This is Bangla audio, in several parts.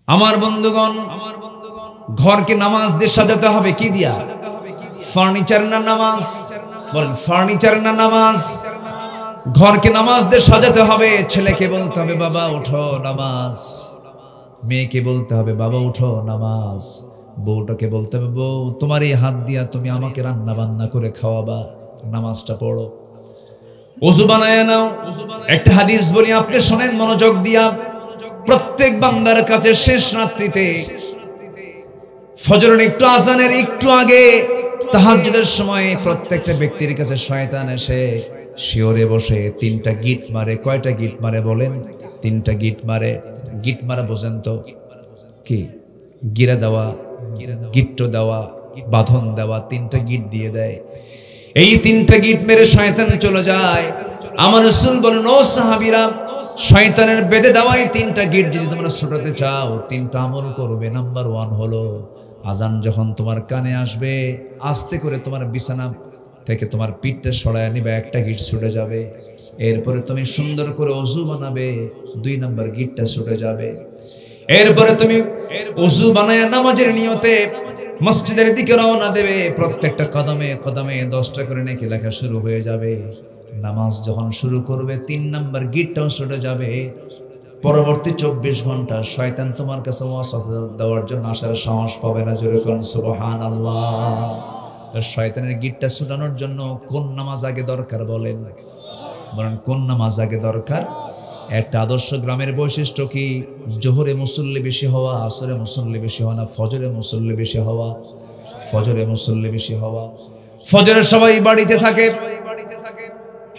আমার বন্ধুগণ, ঘরকে নামাজ দিয়ে সাজাতে হবে কি দিয়া? ফার্নিচার না নামাজ? বলেন, ফার্নিচার না নামাজ? ঘরকে নামাজ দিয়ে সাজাতে হবে। ছেলেকে বলতে হবে বাবা উঠো নামাজ, মেয়েকে বলতে হবে বাবা উঠো নামাজ, বউটাকে বলতে হবে বউ তোমার এই হাত দিয়া তুমি আমাকে রান্না বান্না করে খাওয়াবা, নামাজটা পড়ো। ওযু বানায় নাও। একটা হাদিস বলি, আপনি শোনেন মনোযোগ দিয়া। প্রত্যেক বান্দার কাছে শেষ রাত্রিতে ফজরের একটু আজানের একটু আগে তাহাজ্জুদের সময় প্রত্যেকটা ব্যক্তির কাছে শয়তান এসে শিওরে বসে তিনটা গিট মারে। কয়টা গিট মারে বলেন? তিনটা গিট মারে। গিট মারা বোঝেন তো কি? গিরা দেওয়া, গিট্ট দেওয়া, বাঁধন দেওয়া, তিনটা গিট দিয়ে দেয়। এই তিনটা গিট মেরে শয়তান চলে যায়। আমার রাসূল বলেন, ও সাহাবীরা, শয়তানের বেঁধে দেওয়া এই তিনটা গিট যদি তোমরা ছুটাতে চাও, তিনটা আমল করবে। নাম্বার 1 হলো, আজান যখন তোমার কানে আসবে আস্তে করে তোমার বিছানা থেকে তোমার পিঠটা সরায় নিবে, একটা গিট ছুটে যাবে। এরপরে তুমি সুন্দর করে ওযু বানাবে, 2 নাম্বার গিটটা ছুটে যাবে। এরপরে তুমি ওযু বানায়া নামাজের নিয়তে মসজিদের দিকে রওনা দেবে। প্রত্যেকটা কদমে কদমে 10টা করে নেকি লেখা শুরু হয়ে যাবে। নামাজ যখন শুরু করবে 3 নাম্বার গিটটাও ছুটে যাবে। পরবর্তী 24 ঘন্টা শয়তান তোমার কাছে ওয়াসওয়াসা দেওয়ার জন্য আসার সাহস পাবে না। জোরে কোন সুবহানাল্লাহ। তো শয়তানের গিটটা ছুটানোর জন্য কোন নামাজ আগে দরকার বলেন? বলেন কোন নামাজ আগে দরকার? একটা আদর্শ গ্রামের বৈশিষ্ট্য কি? জোহরে মুসল্লি বেশি হওয়া, আসরে মুসল্লি বেশি হওয়া না ফজরে মুসল্লি বেশি হওয়া? ফজরে মুসল্লি বেশি হওয়া। ফজরে সবাই বাড়িতে থাকে,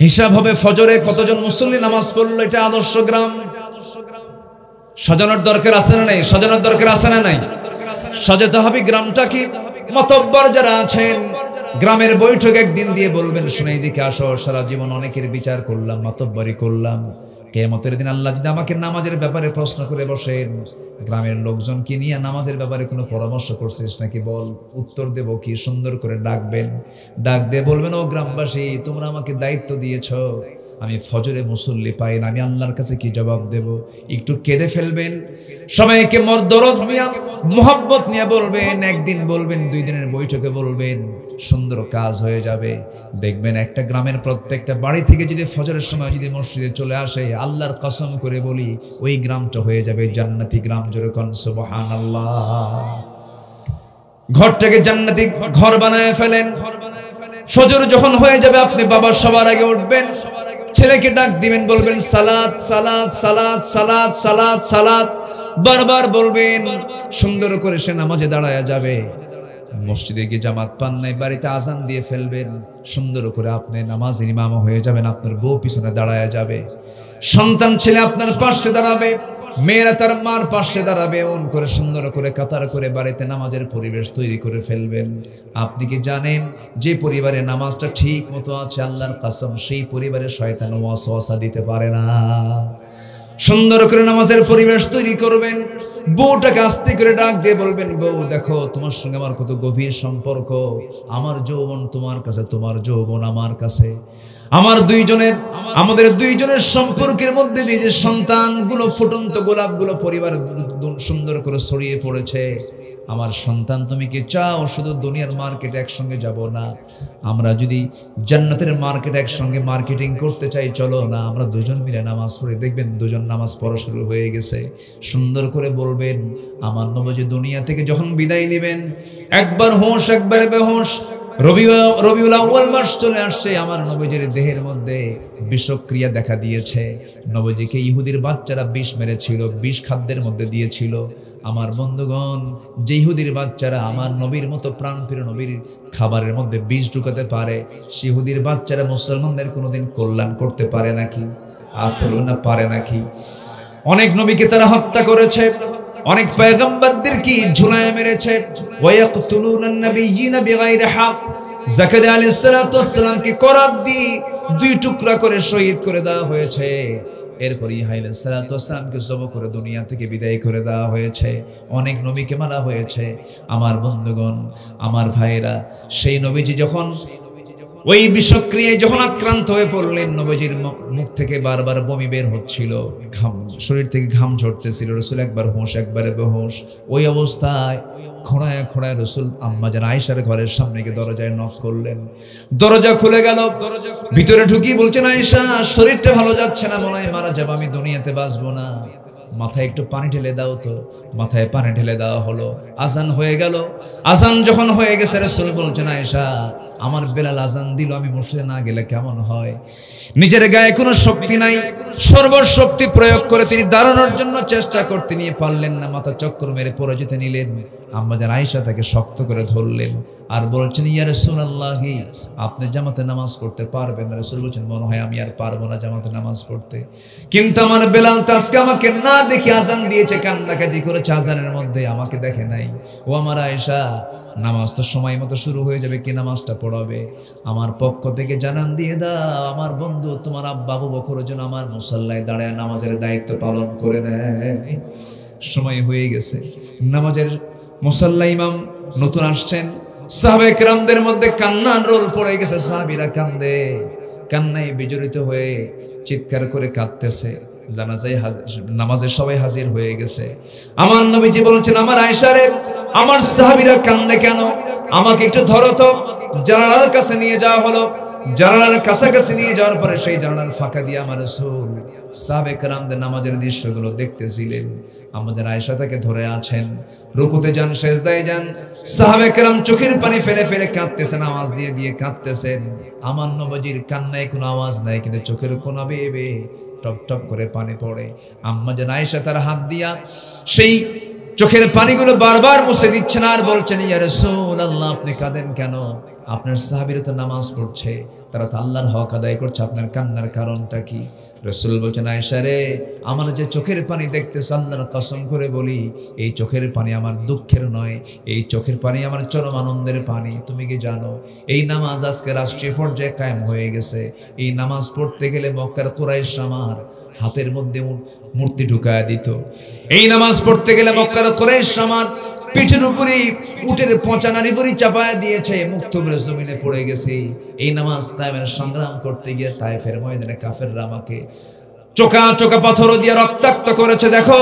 হিসাব হবে ফজরে কতজন মুসল্লি নামাজ পড়লো। এটা আদর্শ গ্রাম। সাজানোর দরকার আছে না নাই? সাজানোর দরকার আছে না নাই? সাজাতে হবে গ্রামটা। কি মাতব্বর যারা আছেন গ্রামের বৈঠক একদিন দিয়ে বলবেন, শুনে এদিকে আসো, সারা জীবন অনেকের বিচার করলাম, মাতব্বরি করলাম, কিয়ামতের দিন আল্লাহ যদি আমাকে নামাজের ব্যাপারে প্রশ্ন করে বসেন, গ্রামের লোকজন কি নিয়ে নামাজের ব্যাপারে কোনো পরামর্শ করছিস নাকি বল, উত্তর দেব কি? সুন্দর করে ডাকবেন, ডাক দিয়ে বলবেন, ও গ্রামবাসী, তোমরা আমাকে দায়িত্ব দিয়েছ, আমি ফজরে মুসল্লি পাই না, আমি আল্লাহর কাছে কি জবাব দেব? একটু কেঁদে ফেলবেন, সবাইকে দরদ নিয়ে মোহাব্বত নিয়ে বলবেন। একদিন বলবেন, 2 দিনের বৈঠকে বলবেন, সুন্দর কাজ হয়ে যাবে। দেখবেন একটা গ্রামের প্রত্যেকটা বাড়ি থেকে যদি ফজরের সময় যদি মসজিদে চলে আসে, আল্লাহর কসম করে বলি, ওই গ্রামটা হয়ে যাবে জান্নাতি গ্রাম। জোরে কোন সুবহানাল্লাহ। ঘরটাকে জান্নাতি ঘর বানায় ফেলেন। ফজর যখন হয়ে যাবে, আপনি বাবা সবার আগে উঠবেন, ছেলেকে ডাক দিবেন, বলবেন সালাত সালাত সালাত সালাত সালাত সালাত, বারবার বলবেন। সুন্দর করে সে নামাজে দাঁড়ায়া যাবে। মসজিদে গিয়ে জামাত পান নাই, বাড়িতে আজান দিয়ে ফেলবেন। সুন্দর করে আপনি নামাজের ইমাম হয়ে যাবেন, আপনার বউ পিছনে দাঁড়ায়া যাবে, সন্তান ছেলে আপনার পাশে দাঁড়াবে, মেয়েরা তার মার পাশে দাঁড়াবে। এমন করে সুন্দর করে কাতার করে বাড়িতে নামাজের পরিবেশ তৈরি করে ফেলবেন। আপনি কি জানেন, যে পরিবারে নামাজটা ঠিক মতো আছে, আল্লাহর কসম, সেই পরিবারে শয়তান ওয়াসওয়াসা দিতে পারে না। সুন্দর করে নামাজের পরিবেশ তৈরি করবেন। বউটাকে আস্তে করে ডাক দিয়ে বলবেন, বউ দেখো, তোমার সঙ্গে আমার কত গভীর সম্পর্ক, আমার যৌবন তোমার কাছে, তোমার যৌবন আমার কাছে। আমাদের দুইজনের সম্পর্কের মধ্যে দিয়ে যে সন্তানগুলো, ফুটন্ত গোলাপগুলো পরিবার সুন্দর করে ছড়িয়ে পড়েছে, আমার সন্তান তুমি কি চাও শুধু দুনিয়ার মার্কেটে একসঙ্গে যাব না, আমরা যদি জান্নাতের মার্কেটে একসঙ্গে মার্কেটিং করতে চাই, চলো না আমরা 2জন মিলে নামাজ পড়ি। দেখবেন 2জন নামাজ পড়া শুরু হয়ে গেছে। সুন্দর করে বলবেন, আমার নবী দুনিয়া থেকে যখন বিদায় নেবেন, একবার হোশ একবার বেহোশ, রবিউল আউয়াল মাস চলে আসছে, আমার নবীজির দেহের মধ্যে বিষক্রিয়া দেখা দিয়েছে। নবীজিকে ইহুদির বাচ্চারা বিষ মেরেছিল, বিষ খাদ্যের মধ্যে দিয়েছিল। আমার বন্ধুগণ, যে ইহুদির বাচ্চারা আমার নবীর মতো প্রাণপ্রিয় নবীর খাবারের মধ্যে বিষ ঢুকাতে পারে, সে ইহুদির বাচ্চারা মুসলমানদের কোনোদিন কল্যাণ করতে পারে নাকি? আসতে বলবেন না, পারে নাকি? অনেক নবীকে তারা হত্যা করেছে, অনেক পয়গম্বরদের কি ঝুলায় মেরেছে। ওয়ায়াকতুলুনান নাবিয়্যিনা বিগাইরি হক। জাকারিয়া আলাইহিস সালাতু ওয়াস সালামকে করাত দিয়ে 2 টুকরা করে শহীদ করে দেওয়া হয়েছে। এরপর ইহা আলাইহিস সালাতু ওয়াস সালামকে জবাই করে দুনিয়া থেকে বিদায় করে দেওয়া হয়েছে। অনেক নবীকে মারা হয়েছে। আমার বন্ধুগণ, আমার ভাইরা, সেই নবীজি যখন ওই বিষক্রিয়ায় যখন আক্রান্ত হয়ে পড়লেন, নবীজির মুখ থেকে বারবার বমি বের হচ্ছিল, শরীর থেকে ঘাম ঝরতেছিল, রাসূল একবার হুঁশ একবারে বেহুশ। ওই অবস্থায় খোঁড়ায় খোঁড়ায় রাসূল আম্মাজান আয়েশার ঘরের সামনে গিয়ে দরজায় নক করলেন। দরজা খুলে গেল, ভিতরে ঢুকি বলছেন, আয়েশা শরীরটা ভালো যাচ্ছে না, মনে হয় মারা যাবো, আমি দুনিয়াতে বাঁচবো না, মাথায় একটু পানি ঢেলে দাও তো। মাথায় পানি ঢেলে দেওয়া হলো, আজান হয়ে গেল। আজান যখন হয়ে গেছে, রাসূল বলছেন, আয়েশা আমার বেলাল আজান দিল, আমি মসজিদে না গেলে কেমন হয়? নিজের গায়ে কোনো শক্তি নাই, সর্বশক্তি প্রয়োগ করে তিনি দাঁড়ানোর জন্য চেষ্টা করতে নিয়ে পারলেন না, মাথা চক্কর মেরে পড়ে যেতে নিলেন। আম্মাজান আয়েশা তাকে শক্ত করে ধরলেন আর বলছেন, ইয়া রাসূলুল্লাহ আপনি জামাতে নামাজ পড়তে পারবেন না? রাসূল বলছেন, মনে হয় আমি আর পারবো না জামাতে নামাজ পড়তে, কিন্তু আমার বেলাল তো আজকে আমাকে না দেখে আজান দিয়েছে, কান্নাকাটি করেছে আজানের মধ্যে, আমাকে দেখে নাই। ও আমার আয়েশা, নামাজ তো সময় মতো শুরু হয়ে যাবে, কি নামাজটা পড়াবে? আমার পক্ষ থেকে জানান দিয়ে দাও, আমার বন্ধু তোমার আব্বা আবু বকর যেন আমার মুসাল্লায় দাঁড়ায় নামাজের দায়িত্ব পালন করে নেয়। সময় হয়ে গেছে, নামাজের মুসাল্লা ইমাম নতুন আসছেন, সাহাবায়ে কেরামদের মধ্যে কান্নার রোল পড়ে গেছে, সাহাবীরা কান্দে, কান্নায় বিজড়িত হয়ে চিৎকার করে কাঁদতেছে। জানাজায় নামাজে সবাই হাজির হয়ে গেছে। আমার নবীজি বলছেন, আমার আয়েশা রে, আমার সাহাবীরা কান্দে কেন? আমাকে একটু ধরো তো। জানালার কাছে নিয়ে যাওয়া হলো। জানালার কাছাকাছি নিয়ে যাওয়ার পরে সেই জানালার ফাঁকা দিয়ে আমার রাসূল সাহাবায়ে কেরামদের নামাজের দৃশ্যগুলো দেখতেছিলেন। আমাদের আয়েশা তাকে ধরে আছেন, রুকুতে যান, সেজদায় যান, সাহাবায়ে কেরাম চোখের পানি ফেলে ফেলে কাঁদতেছেন, আওয়াজ দিয়ে দিয়ে কাঁদতেছেন। আমার নবীজির কান্নায় কোনো আওয়াজ নাই, কিন্তু চোখের কোনা বেয়ে বেয়ে টপ টপ করে পানি পড়ে। আম্মাজান আয়েশা তার হাত দিয়া সেই চোখের পানিগুলো বারবার মুছে দিচ্ছেন আর বলছেন, ইয়া রাসূলুল্লাহ আপনি কাঁদেন কেন? আপনার সাহাবীরা তো নামাজ পড়ছে, তারা তো আল্লাহর হক আদায় করছে, আপনার কান্নার কারণটা কি? রাসূল বলছেন, আয়েশা রে, আমার যে চোখের পানি দেখতেছ, আল্লাহর কসম করে বলি, এই চোখের পানি আমার দুঃখের নয়, এই চোখের পানি আমার চরম আনন্দের পানি। তুমি কি জানো, এই নামাজ আজকে রাষ্ট্রীয় পর্যায়ে কায়েম হয়ে গেছে। এই নামাজ পড়তে গেলে মক্কার কুরাইশ আমার হাতের মধ্যে মূর্তি ঢুকায়া দিত। এই নামাজ পড়তে গেলে মক্কার কুরাইশ আমার পিঠের উপরে উটের পচা নাড়িভুড়ি চাপায়া দিয়েছে, মুক্ত করে জমিনে পড়ে গেছে। এই নামাজ কায়েমের সংগ্রাম করতে গিয়ে তায়েফের ময়দানে কাফেররা আমাকে চোকা চোকা পাথর দিয়ে রক্তাক্ত করেছে। দেখো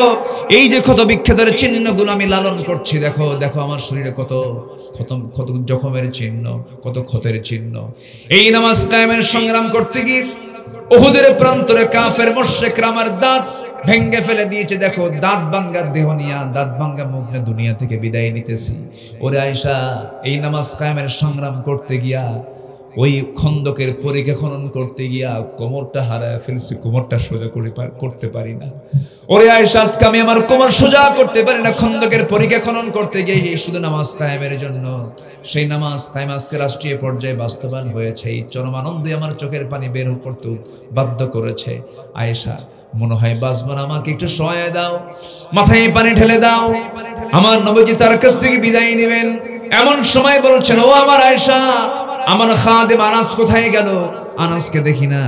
এই যে ক্ষত বিক্ষতের চিহ্নগুলো আমি লালন করছি, দেখো দেখো আমার শরীরে কত ক্ষত জখমের চিহ্ন, কত ক্ষতের চিহ্ন। এই নামাজ কায়েমের সংগ্রাম করতে গিয়ে উহুদের প্রান্তরে কাফের মুশরিকরা আমার দাঁত ভেঙ্গে ফেলে দিয়েছে। দেখো দাঁত ভাঙ্গার দেহ নিয়া, দাঁত ভাঙ্গা মুখ নিয়ে দুনিয়া থেকে বিদায় নিতেছি। ওরে আয়েশা, এই নামাজ কায়েমের সংগ্রাম করতে গিয়া, ওই খন্দকের পরীক্ষা খনন করতে গিয়া কোমরটা হারায় ফেলছি, কোমরটা সোজা করতে পারি না। ওরে আয়েশা, আজকে আমি আমার কোমর সোজা করতে পারি না, খন্দকের পরীক্ষা খনন করতে গিয়ে শুধু নামাজ কায়েমের জন্য। সেই নামাজ কায়েম আজকে রাষ্ট্রীয় পর্যায়ে বাস্তবায়ন হয়েছে। এই চরম আনন্দে আমার চোখের পানি বের করতে বাধ্য করেছে। আয়েশা, মনে হয় বাঁচব না, আমাকে একটু সহায় দাও, মাথায় পানি ঢেলে দাও, আমার নবীজি তার কাছ থেকে বিদায় নেবেন। এমন সময় বলছেন, ও আমার আয়েশা, আমার খাদেম আনাস কোথায় গেল? আনাসকে দেখি না।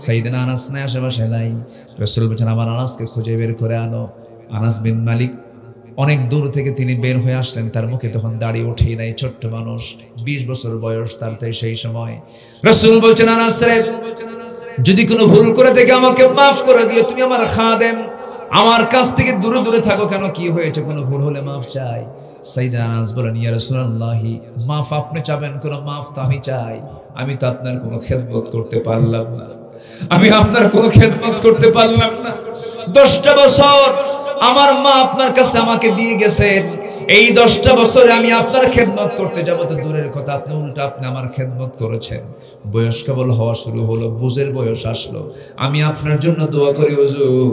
সাইয়েদনা আনাস নাই, আশেপাশে নাই। রাসূল বলেন, আমার আনাসকে খুঁজে বের করে আনো। আনাস বিন মালিক অনেক দূর থেকে তিনি বের হয়ে আসলেন, তার মুখে তখন দাড়ি ওঠেই নাই, ছোট্ট মানুষ, 20 বছর বয়স তার। তাই সেই সময় রাসূল বলছেন, আনাস রে, যদি কোনো ভুল করে থেকে আমাকে মাফ করে দিও, তুমি আমার খাদেম, আমার কাছ থেকে দূরে দূরে থাকো কেন? কি হয়েছে? কোনো ভুল হলে মাফ চাই। সাইয়েদনা আনাস বলেন, ইয়া রাসূলুল্লাহ, মাফ আপনি চাবেন, কোনো মাফ তো আমি চাই। আমি তো আপনার কোনো খেদমত করতে পারলাম না, আমি আপনার কোনো খেদমত করতে পারলাম না। 10টা বছর আমার মা আপনার কাছে আমাকে দিয়ে গেছেন, এই 10টা বছরে আমি আপনার খেদমত করতে যাব তো দূরের কথা, আপনি উল্টা আপনি আমার খেদমত করেছেন। বয়স কেবল হওয়া শুরু হলো, বুঝের বয়স আসলো। আমি আপনার জন্য দোয়া করি হুজুর,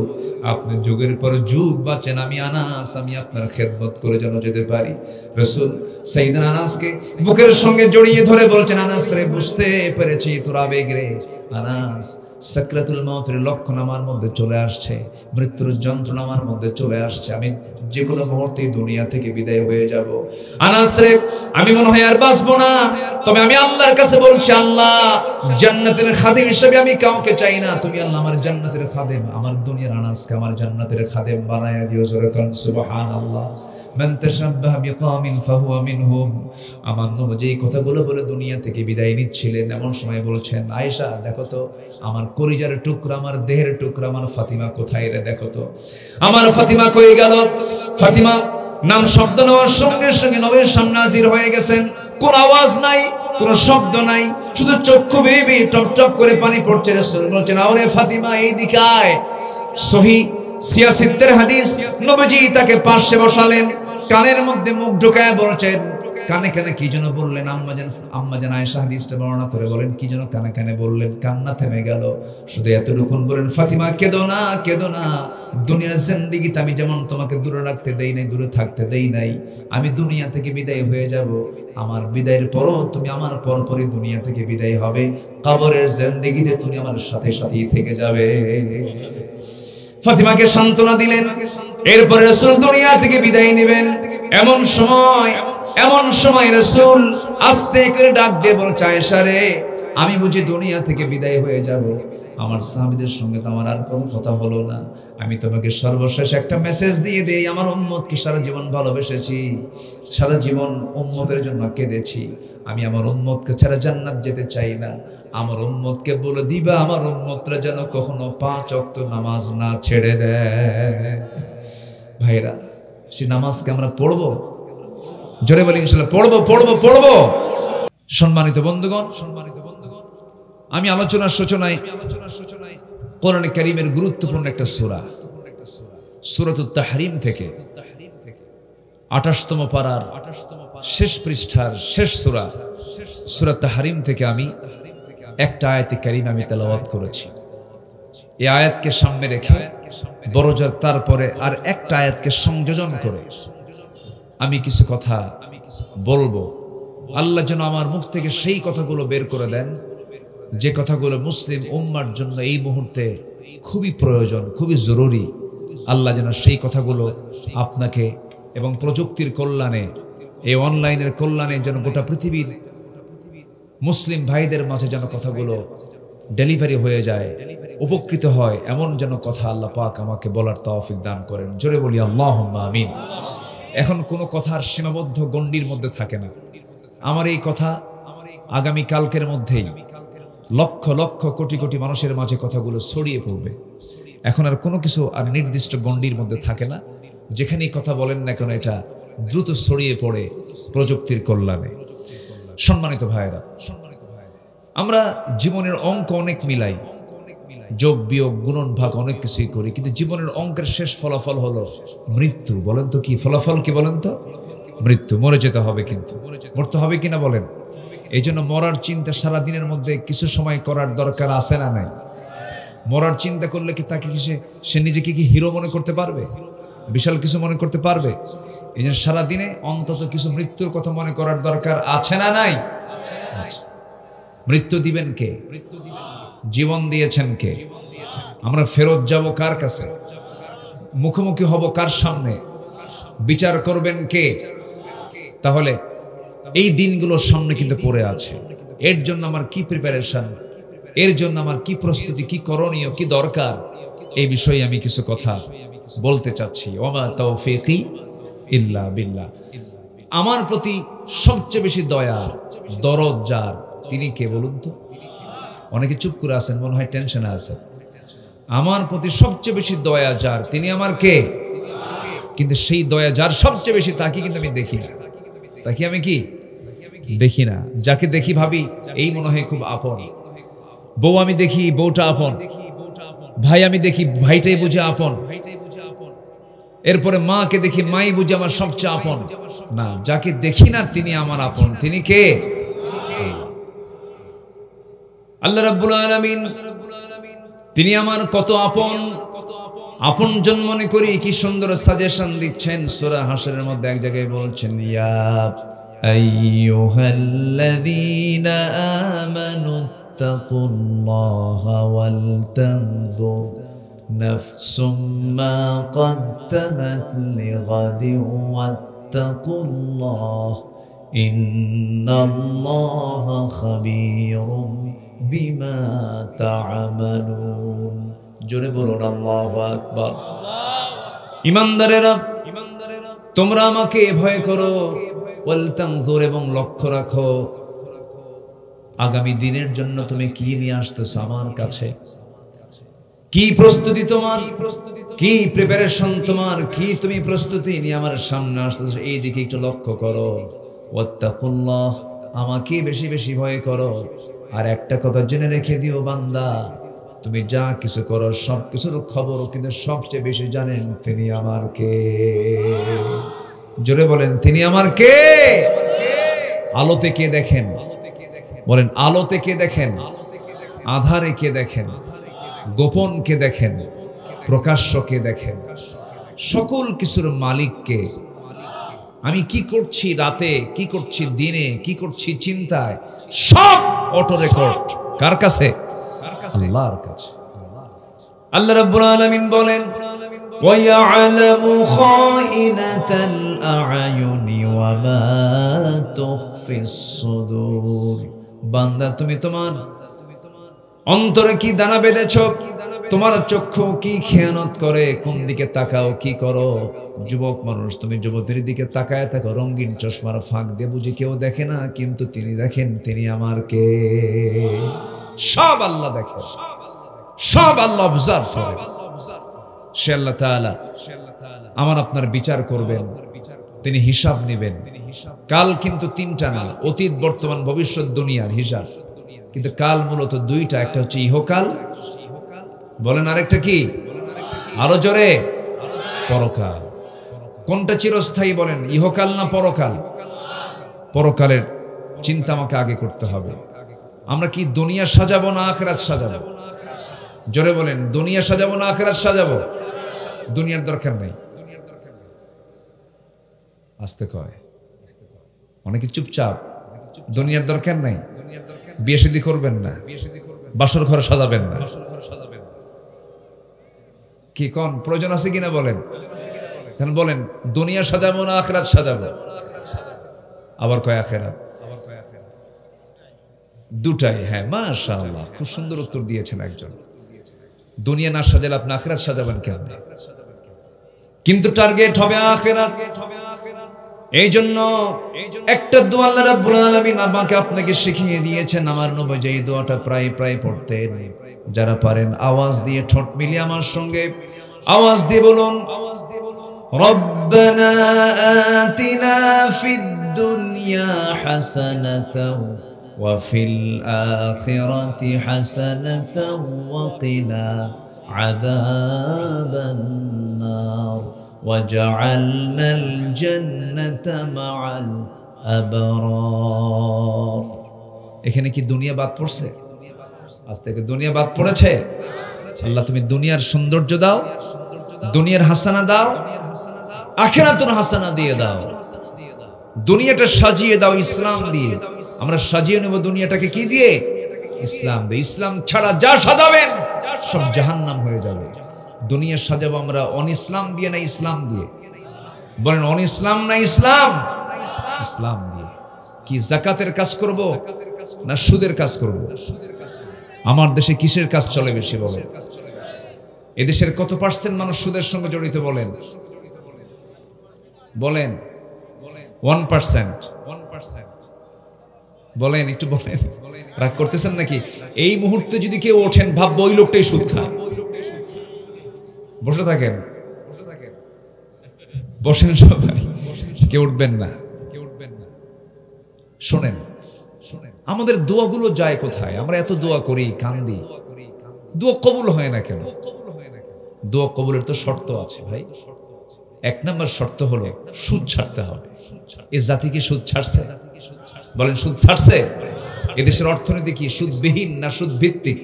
আপনি যুগের পর যুগ বাঁচেন, আমি আনাস, আমি আপনার খেদমত করে যেন যেতে পারি। রাসূল সাইয়েদনা আনাসকে বুকের সঙ্গে জড়িয়ে ধরে বলছেন, আনাস রে, বুঝতে পেরেছি তোর আবেগ রে। আনাস, সাকরাতুল মাউতের লক্ষণ আমার মধ্যে চলে আসছে, মৃত্যুর যন্ত্রণা আমার মধ্যে চলে আসছে, আমি যে কোনো মুহূর্তে দুনিয়া থেকে বিদায় হয়ে যাব। আনাস রে, আমি মনে হয় আর বাঁচবো না, তবে আমি আল্লাহর কাছে বলছি, আল্লাহ জান্নাতের খাদেম হিসেবে আমি কাউকে চাই না, তুমি আল্লাহ আমার জান্নাতের খাদেম, আমার দুনিয়ার আনাসকে আমার জান্নাতের খাদেম বানায়া দিও। জোরে কোন সুবহানাল্লাহ। মান তাশাব্বাহা বিকওমিন ফাহুয়া মিনহুম। আমার নবী যেই কথাগুলো বলে দুনিয়া থেকে বিদায় নিচ্ছিলেন, এমন সময় বলছেন, আয়েশা দেখো তো আমার কলিজার টুকরা, আমার দেহের টুকরা, আমার ফাতিমা কোথায় রে, দেখো তো আমার ফাতিমা কই গেল। ফাতিমা নাম শব্দ নেওয়ার সঙ্গে সঙ্গে নবীর সামনে হাজির হয়ে গেছেন। কোন আওয়াজ নাই, কোন শব্দ নাই, শুধু চক্ষু বেয়ে টপ টপ করে পানি পড়ছে। রাসূল বলছেন, আরে ফাতিমা এইদিকে আয়। সহিহ সিয়াসিতের হাদিস, নবীজি তাকে পাশে বসালেন, কানের মধ্যে মুখ ঢোকায় বলছেন, কানে কানে কি যেন বললেন। আম্মাজান আয়েশা হাদিসটা বর্ণনা করে বলেন, কি যেন কানে কানে বললেন, কান্না থেমে গেল। শুধু এতটুকুন বলেন, ফাতিমা কেঁদো না, কেঁদো না, দুনিয়ার জিন্দেগিতে আমি যেমন তোমাকে দূরে রাখতে দেই নাই, দূরে থাকতে দেই নাই, আমি দুনিয়া থেকে বিদায় হয়ে যাব, আমার বিদায়ের পরও তুমি আমার পরপরই দুনিয়া থেকে বিদায় হবে, কবরের জিন্দেগিতে তুমি আমার সাথে সাথেই থেকে যাবে। ফাতিমাকে সান্ত্বনা দিলেন। এরপরে রাসূল দুনিয়া থেকে বিদায় নেবেন। এমন সময় রাসূল আস্তে করে ডাক দিয়ে বলছে, আয়েশা রে, আমি বুঝি দুনিয়া থেকে বিদায় হয়ে যাব, আমার সাহাবীদের সঙ্গে তো আমার আর কোনো কথা হলো না, আমি তোমাকে সর্বশেষ একটা মেসেজ দিয়ে দেই, আমার উম্মতকে সারা জীবন ভালোবেসেছি, সারা জীবন উম্মতের জন্য কেঁদেছি, আমি আমার উম্মতকে ছাড়া জান্নাত যেতে চাই না, আমার উম্মতকে বলে দিবা আমার উম্মতরা যেন কখনো 5 ওয়াক্ত নামাজ না ছেড়ে দেয়। ভাইরা, সে নামাজকে আমরা পড়বো, জোরে বলি ইনশাআল্লাহ পড়বো পড়বো পড়বো। সম্মানিত বন্ধুগণ, আমি আলোচনার সূচনায় কোরআনে কারীমের গুরুত্বপূর্ণ একটা সূরা, সূরাতুত তাহরিম থেকে 28তম পারার শেষ পৃষ্ঠার শেষ সূরা, সূরা তাহরিম থেকে আমি একটা আয়াতে কারীমা আমি তেলাওয়াত করেছি। এই আয়াতকে সামনে রেখে বড়জোর তারপরে আর একটা আয়াতকে সংযোজন করে আমি কিছু কথা বলবো। আল্লাহ যেন আমার মুখ থেকে সেই কথাগুলো বের করে দেন যে কথাগুলো মুসলিম উম্মার জন্য এই মুহূর্তে খুবই প্রয়োজন, খুবই জরুরি। আল্লাহ যেন সেই কথাগুলো আপনাকে এবং প্রযুক্তির কল্যাণে, এই অনলাইনের কল্যাণে যেন গোটা পৃথিবীর মুসলিম ভাইদের মাঝে যেন কথাগুলো ডেলিভারি হয়ে যায়, উপকৃত হয়, এমন যেন কথা আল্লাহ পাক আমাকে বলার তৌফিক দান করেন। জোরে বলি আল্লাহুম্মা আমিন। এখন কোনো কথার সীমাবদ্ধ গণ্ডির মধ্যে থাকে না। আমার এই কথা আগামী কালকের মধ্যেই লক্ষ লক্ষ কোটি কোটি মানুষের মাঝে কথাগুলো ছড়িয়ে পড়বে। এখন আর কোনো কিছু আর নির্দিষ্ট গণ্ডির মধ্যে থাকে না। যেখানেই কথা বলেন না কেন এটা দ্রুত ছড়িয়ে পড়ে প্রযুক্তির কল্যাণে। সম্মানিত ভাইয়েরা, আমরা জীবনের অঙ্ক অনেক মিলাই, যোগ বিয়োগ গুণন ভাগ অনেক কিছুই করি, কিন্তু জীবনের অঙ্কের শেষ ফলাফল হলো মৃত্যু। বলেন তো কি ফলাফল, কি বলেন তো? মৃত্যু। মরে যেতে হবে, কিন্তু মরতে হবে কিনা বলেন? এই জন্য মরার চিন্তা সারা দিনের মধ্যে কিছু সময় করার দরকার আছে না নাই? মরার চিন্তা করলে কি তাকে কি সে নিজেকে কি হিরো মনে করতে পারবে? বিশাল কিছু মনে করতে পারবে? এই জন্য সারাদিনে অন্তত কিছু মৃত্যুর কথা মনে করার দরকার আছে না নাই? মৃত্যু দিবেন কে? জীবন দিয়েছেন কে? আমরা ফেরত যাব কার কাছে? মুখোমুখি হব কার সামনে? বিচার করবেন কে? তাহলে এই দিনগুলোর সামনে কিন্তু পড়ে আছে। এর জন্য আমার কি প্রিপারেশন, এর জন্য আমার কি প্রস্তুতি, কি করণীয়, কি দরকার, এই বিষয়ে আমি কিছু কথা বলতে চাচ্ছি। ওমা তাওফীকি ইল্লা বিল্লাহ। আমার প্রতি সবচেয়ে বেশি দয়া দরদ যার, তিনি কে বলুন তো? অনেকে চুপ করে আছেন, মনে হয় টেনশনে আছেন। আমার প্রতি সবচেয়ে বেশি দয়া যার, তিনি আমার কে? কিন্তু সেই দয়া যার সবচেয়ে বেশি, তাকে কিন্তু আমি দেখি না। তাকে আমি কি দেখি না। যাকে দেখি ভাবি এই মনে হয় খুব আপন। বউ আমি দেখি বউটা আপন, ভাই আমি দেখি ভাইটাই বুঝে আপন, এরপরে মাকে দেখি মাই বুঝে আমার সবচেয়ে আপন। না, যাকে দেখি না তিনি আমার আপন। তিনি কে? আল্লাহ রাব্বুল আলামিন। তিনি আমার কত আপন, আপনজন মনে করি। কি সুন্দর সাজেশন দিচ্ছেন সূরা হাশরের মধ্যে এক জায়গায় বলছেন, ইয়া আইয়ুহাল্লাযীনা আমানু ওয়াত্তাকুল্লাহা ওয়ালতানজুর নাফসুম মা কদ্দামাত লিগাদিন ওয়াত্তাকুল্লাহ ইন্নাল্লাহা খাবীরুম বিমা তা'মালুন। জোরে বলুন আল্লাহু আকবার। ঈমানদারেরা, তোমরা আমাকে ভয় করো, ওয়ালতানজুর, এবং লক্ষ্য রাখো আগামী দিনের জন্য তুমি কি নিয়ে আসতেছো আমার কাছে, কি প্রস্তুতি তোমার, কি প্রিপারেশন তোমার, কি তুমি প্রস্তুতি নিয়ে আমার সামনে আসতেছো, এই দিকে একটু লক্ষ্য করো। ওয়াত্তাকুল্লাহ, আমাকে বেশি বেশি ভয় করো। আর একটা কথা জেনে রেখে দিও বান্দা, তুমি যা কিছু করো সব কিছুর খবর কিন্তু সবচেয়ে বেশি জানেন তিনি আমার কে। জোরে বলেন, তিনি আমার কে। আলোতে কে দেখেন? বলেন, আলোতে কে দেখেন? আধারে কে দেখেন? গোপন কে দেখেন? প্রকাশ্য কে দেখেন? সকল কিছুর মালিক কে? আমি কি করছি রাতে, কি করছি দিনে, কি করছি চিন্তায়, সব অটো রেকর্ড কার কাছে? আল্লাহর কাছে। আল্লাহ রাব্বুল আলামিন বলেন, ওয়া ইয়ালামু খাইনাতাল আ'য়ুনি ওয়া মা তুখফিস সুদূর। বান্দা, তুমি তোমার অন্তরে কি দানা বেঁধেছো, তোমার চক্ষু কি খেয়ানত করে, কোন দিকে তাকাও, কি করো। যুবক মানুষ, তুমি যুবতীর দিকে তাকায় থাকো, রঙিন চশমার ফাঁক দিয়ে বুঝি কেউ দেখে না, কিন্তু তিনি দেখেন তিনি আমার কে। সব আল্লাহ দেখেন, সব আল্লাহ অবজার্ভ করেন। সে আল্লাহ তাআলা আমার আপনার বিচার করবেন, তিনি হিসাব নেবেন। কাল কিন্তু তিনটা না, অতীত, বর্তমান, ভবিষ্যৎ, দুনিয়ার হিসাব। কিন্তু কাল মূলত দুইটা, একটা হচ্ছে ইহকাল, বলেন আরেকটা কি? আরো জোরে, পরকাল। কোনটা চিরস্থায়ী বলেন, ইহকাল না পরকাল? পরকালের চিন্তা আমাকে আগে করতে হবে। আমরা কি দুনিয়া সাজাবো না আখিরাত সাজাবো? জোরে বলেন, দুনিয়া সাজাবো না আখিরাত সাজাবো? দুনিয়ার দরকার নেই। আস্তে কয়, অনেকে চুপচাপ। দুনিয়ার দরকার নাই, বিয়ে শাদী করবেন না, বাসর ঘর সাজাবেন না। কি কোন প্রয়োজন আছে কিনা বলেন? বলেন, দুনিয়া সাজাবো না আখিরাত সাজাবো? আবার কয় আখিরাত। দুটাই। হ্যাঁ, মাশাআল্লাহ, খুব সুন্দর উত্তর দিয়েছেন একজন। দুনিয়া না সাজালে আপনি আখিরাত সাজাবেন কেন? কিন্তু টার্গেট হবে আখিরাত। এই জন্য একটা দোয়া আল্লাহ রাব্বুল আলামিন আমাকে আপনাকে শিখিয়ে দিয়েছেন। আমার নবী যে দোয়াটা প্রায় প্রায় পড়তেন। যারা পারেন আওয়াজ দিয়ে, ঠোঁট মিলিয়ে আমার সঙ্গে আওয়াজ দিয়ে বলুন, রব্বানা আতিনা ফিদ দুনিয়া হাসানাতাও ওয়া ফিল আখিরাতি হাসানাতাও ওয়া কিনা আযাবান নার ওয়াজআলনাল জান্নাতা মা'আল আবরার। এখানে কি দুনিয়া বাদ পড়ছে? আজ থেকে দুনিয়া বাদ পড়েছে। আল্লাহ, তুমি দুনিয়ার সৌন্দর্য দাও, দুনিয়ার হাসানা দাও, আখিরাতুর হাসানা দিয়ে দাও। দুনিয়াটা সাজিয়ে দাও ইসলাম দিয়ে। আমরা সাজিয়ে নেব দুনিয়াটাকে কি দিয়ে? ইসলাম দিয়ে। ইসলাম ছাড়া যা সাজাবেন সব জাহান্নাম হয়ে যাবে। দুনিয়া সাজাবো আমরা অন ইসলাম দিয়ে না ইসলাম দিয়ে? বলেন, অন ইসলাম না ইসলাম? ইসলাম দিয়ে। কি যাকাতের কাজ করব না সুদের কাজ করব? আমার দেশে কিসের কাজ চলে বেশি বলেন? এদেশের কত পার্সেন্ট মানুষ সুদের সঙ্গে জড়িত বলেন? বলেন 1%। বলেন, একটু বলেন। রাগ করতেছেন নাকি? এই মুহূর্তে যদি কেউ ওঠেন, ভাববো ওই লোকটাই সুদ খায়। বসে থাকেন, বসেন সবাই, কেউ উঠবেন না। শোনেন, আমাদের দোয়াগুলো যায় কোথায়? আমরা এত দোয়া করি, কান্দি, দোয়া কবুল হয় না কেন? দোয়া কবুলের তো শর্ত আছে ভাই। 1 নম্বর শর্ত হলো সুদ ছাড়তে হবে। এই জাতি কি সুদ ছাড়ছে? বলেন, সুদ ছাড়ছে? এদেশের অর্থনীতি কি সুদবিহীন না সুদ ভিত্তিক?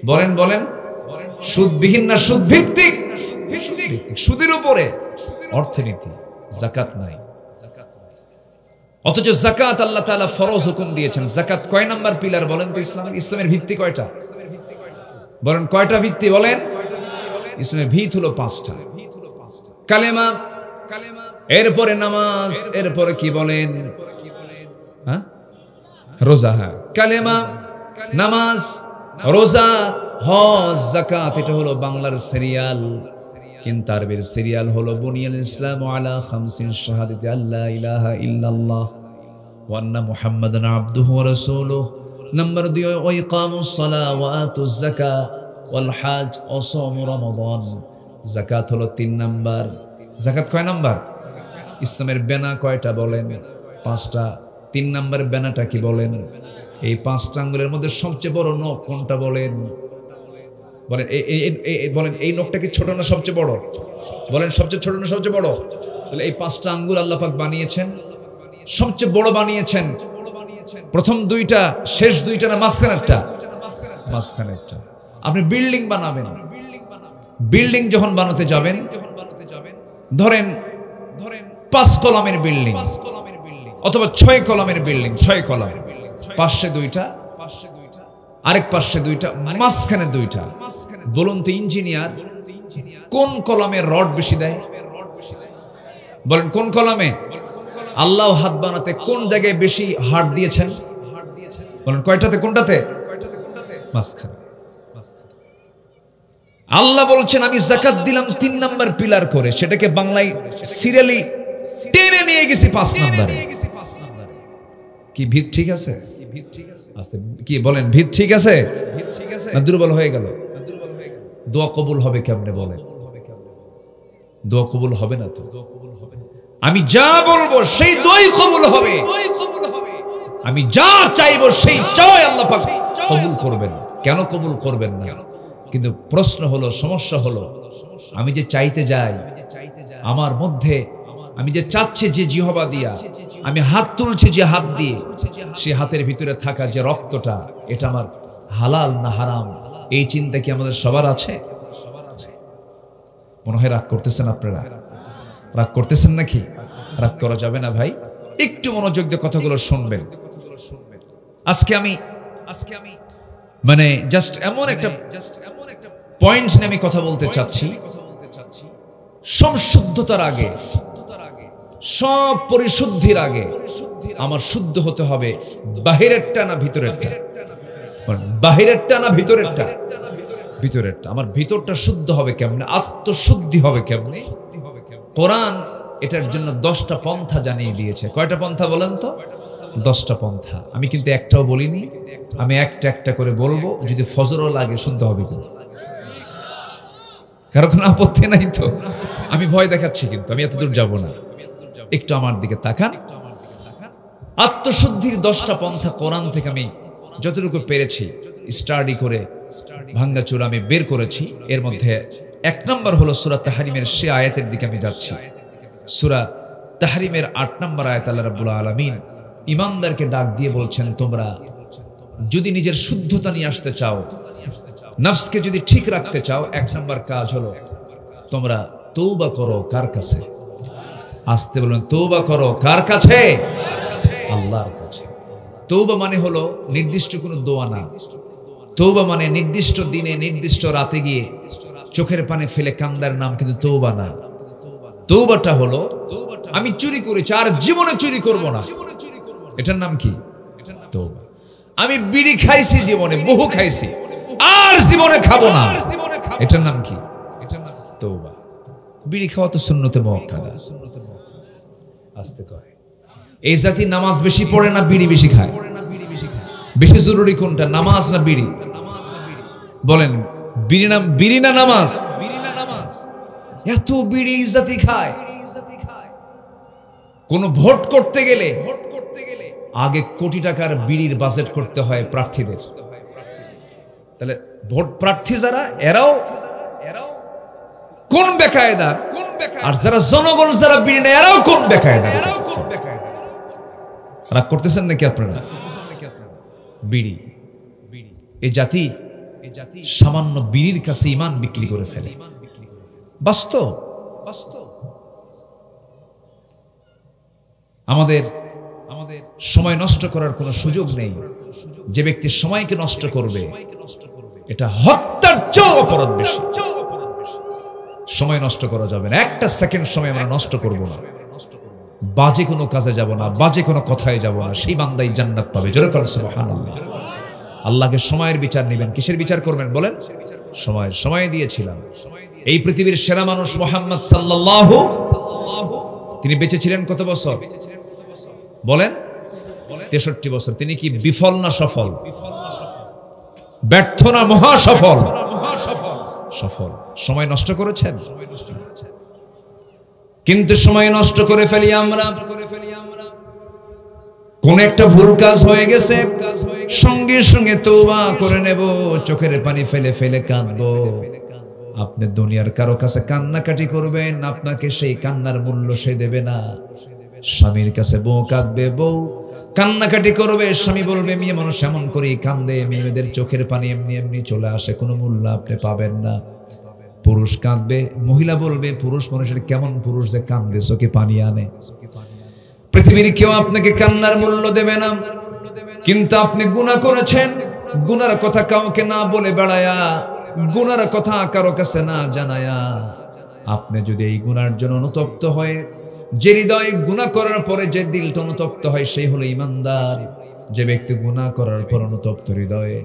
বলেন বলেন, সুদবিহীন না সুদ ভিত্তিক? সুদের উপরে অর্থনীতি, যাকাত নাই। অথচ যাকাত আল্লাহ তাআলা ফরজ হুকুম দিয়েছেন। যাকাত কয় নাম্বার পিলার বলেন তো ইসলামের? ইসলামের ভিত্তি কয়টা বলেন? কয়টা ভিত্তি বলেন? ইসলামের ভিত হলো 5টা। কালেমা, এরপরে নামাজ, এরপরে কি বলেন? হ্যাঁ, রোজা। হ্যাঁ, কালেমা, নামাজ, রোজা, হজ, যাকাত। এটা হলো বাংলার সিরিয়াল, কিন্তু আরবির সিরিয়াল হলো বুনিয়াল ইসলাম আলা খামসিন শাহাদাতি আল্লা ইলাহা ইল্লাল্লাহ ওয়া আন্না মুহাম্মাদান আবদুহু ওয়া রাসূলুহু। নাম্বার 2 ওয়া ইকামুস সালাহ ওয়া আতুজ যাকাত ওয়াল হজ ওয়া সাওম রমাদান। যাকাত হলো 3 নাম্বার। যাকাত কয় নাম্বার? ইসলামের বেনা কয়টা বলেন? 5টা। 3 নাম্বার বেনাটা কি বলেন? এই 5টা আঙ্গুলের মধ্যে সবচেয়ে বড় নখ কোনটা বলেন? বলেন বলেন, এই নখটা কি ছোট না সবচেয়ে বড়? বলেন, সবচেয়ে ছোট না সবচেয়ে বড়? তাহলে এই 5টা আঙ্গুল আল্লাহ পাক বানিয়েছেন, সবচেয়ে বড় বানিয়েছেন। প্রথম 2টা, শেষ 2টা না মাঝখানেরটা? মাঝখানেরটা। আপনি বিল্ডিং বানাবেন, বিল্ডিং যখন বানাতে যাবেন, ধরেন 5 কলামের বিল্ডিং অথবা 6 কলামের বিল্ডিং, 6 কলাম, পাশে 2টা, আরেক পাশে 2টা, মাঝখানে 2টা। বলুন তো ইঞ্জিনিয়ার কোন কলামে রড বেশি দেয়? বলেন কোন কলামে? আল্লাহ হাত বানাতে কোন জায়গায় বেশি হাত দিয়েছেন? বলেন কয়টাতে? কোনটাতে? মাঝখানে। আল্লাহ বলছেন আমি যাকাত দিলাম 3 নাম্বার পিলার করে, সেটাকে বাংলায় সিরিয়ালি টেনে নিয়ে গেছি 5 নাম্বারে। কি ভিত ঠিক আছে? কি বলেন, ভিত ঠিক আছে না দুর্বল হয়ে গেল? দোয়া কবুল হবে কেমনে বলেন? দোয়া কবুল হবে না তো। আমি যা বলবো সেই দোয়াই কবুল হবে, আমি যা চাইবো সেই চাই আল্লাহ পাক কবুল করবেন। কেন কবুল করবেন না? কিন্তু প্রশ্ন হলো, সমস্যা হলো, আমি যে চাইতে যাই, আমার মধ্যে আমি যে চাচ্ছি যে জিহবা দিয়া, আমি হাত তুলছি যে হাত দিয়ে, সে হাতের ভিতরে থাকা যে রক্তটা, এটা আমার হালাল না হারাম, এই চিন্তা কি আমাদের সবার আছে? মনে হয় রাগ করতেছেন আপনারা। রাগ করতেছেন নাকি? রাগ করা যাবে না ভাই, একটু মনোযোগ দিয়ে কথাগুলো শুনবেন। আজকে আমি মানে জাস্ট এমন একটা পয়েন্ট নিয়ে আমি কথা বলতে চাচ্ছি। সংশুদ্ধতার আগে, সব পরিশুদ্ধির আগে আমার শুদ্ধ হতে হবে বাহিরেরটা না ভিতরেরটা? বাহিরেরটা না ভিতরেরটা? ভিতরেরটা। আমার ভিতরটা শুদ্ধ হবে কেমনে? আত্মশুদ্ধি হবে কেমনে? কোরআন এটার জন্য 10টা পন্থা জানিয়ে দিয়েছে। কয়টা পন্থা বলেন তো? 10টা পন্থা। আমি কিন্তু একটাও বলিনি, আমি একটা একটা করে বলবো। যদি ফজরও লাগে শুনতে হবে কিন্তু, কারো কোনো আপত্তি নাই তো? আমি ভয় দেখাচ্ছি কিন্তু আমি এতদূর যাব না, একটু আমার দিকে তাকান। আত্মশুদ্ধির 10টা পন্থা কোরআন থেকে আমি যতটুকু পেরেছি স্টাডি করে ভাঙ্গাচুরা আমি বের করেছি। এর মধ্যে 1 নম্বর হলো সূরা তাহরিমের সে আয়াতের দিকে আমি যাচ্ছি। সূরা তাহরিমের 8 নম্বর আয়াত আল্লাহ রাব্বুল আলামিন ঈমানদারকে ডাক দিয়ে বলছেন, তোমরা যদি নিজের শুদ্ধতা নিয়ে আসতে চাও, নফসকে যদি ঠিক রাখতে চাও, 1 নম্বর কাজ হলো তোমরা তওবা করো। কার কাছে? আসতে বলুন, তওবা করো কার কাছে? আল্লাহর কাছে। তওবা মানে হলো নির্দিষ্ট কোনো দোয়া না। তওবা মানে নির্দিষ্ট দিনে নির্দিষ্ট রাতে গিয়ে চোখের পানি ফেলে কান্দার নাম কিন্তু তওবা না। তওবাটা হলো আমি চুরি করেছি আর জীবনে চুরি করব না, এটার নাম কি? তওবা। আমি বিড়ি খাইছি জীবনে, বহু খাইছি, আর জীবনে খাবো না, এটার নাম কি? এটার নাম তওবা। বিড়ি খাওয়া তো সুন্নতে মুআক্কাদা। আস্তে কয় এই জাতি নামাজ বেশি পড়ে না বিড়ি বেশি খায়? বেশি জরুরি কোনটা, নামাজ না বিড়ি? বলেন, বিড়ি না নামাজ? এত বিড়ি জাতি খায়। কোন ভোট করতে গেলে আগে কোটি টাকার বিড়ির বাজেট করতে হয় প্রার্থীদের। তাহলে ভোট প্রার্থী যারা, এরাও কোন বেকায়দার, আর যারা জনগণ যারা বিড়ি নেয় এরাও কোন বেকায়দার। রাগ করতেছেন নাকি আপনারা? বিড়ি, এই জাতি সামান্য বিড়ির কাছে ঈমান বিক্রি করে ফেলে। আমাদের সময় নষ্ট করার কোনো সুযোগ নেই। যে ব্যক্তি সময়কে নষ্ট করবে এটা হত্যার চেয়েও অপরাধ বেশি। সময় নষ্ট করা যাবে না, একটা সেকেন্ড সময় আমরা নষ্ট করব না, বাজে কোনো কাজে যাব না, বাজে কোনো কথায় যাব না, সেই বান্দাই জান্নাত পাবে। জোরে বলেন সুবহানাল্লাহ। আল্লাহকে সময়ের বিচার নেবেন, কিসের বিচার করবেন বলেন? সময় দিয়েছিলাম। এই পৃথিবীর সেরা মানুষ মুহাম্মদ সাল্লাল্লাহু, তিনি বেঁচে ছিলেন কত বছর বলেন? 63 বছর। তিনি কি বিফল না সফল? ব্যর্থ না মহা সফল? সফল। সময় নষ্ট করেছেন, কিন্তু সময় নষ্ট করে ফেলি আমরা। কোন একটা ভুল কাজ হয়ে গেছে, সঙ্গে সঙ্গে তওবা করে নেব, চোখের পানি ফেলে ফেলে কাঁদবো। আপনি দুনিয়ার কারো কাছে কান্নাকাটি করবেন, আপনাকে সেই কান্নার মূল্য সে দেবে না। স্বামীর কাছে বউ কাঁদবে, বউ কান্নাকাটি করবে, স্বামী বলবে মেয়ে মানুষ এমন করে কান্দে, মেয়েদের চোখের পানি এমনি এমনি চলে আসে, কোনো মূল্য আপনি পাবেন না। পুরুষ কাঁদবে, মহিলা বলবে পুরুষ মানুষের কেমন পুরুষ যে কান্দে, চোখে পানি আনে। পৃথিবীর কেউ আপনাকে কান্নার মূল্য দেবে না, কিন্তু আপনি গুনাহ করেছেন, গুনার কথা কাউকে না বলে বেড়ায়া, গুনার কথা কারো কাছে না জানায়া, আপনি যদি এই গুনার জন্য অনুতপ্ত হয়ে, যে হৃদয় গুনাহ করার পরে যে দিলটা অনুতপ্ত হয় সেই হলো ঈমানদার। যে ব্যক্তি গুনাহ করার পর অনুতপ্ত হৃদয়ে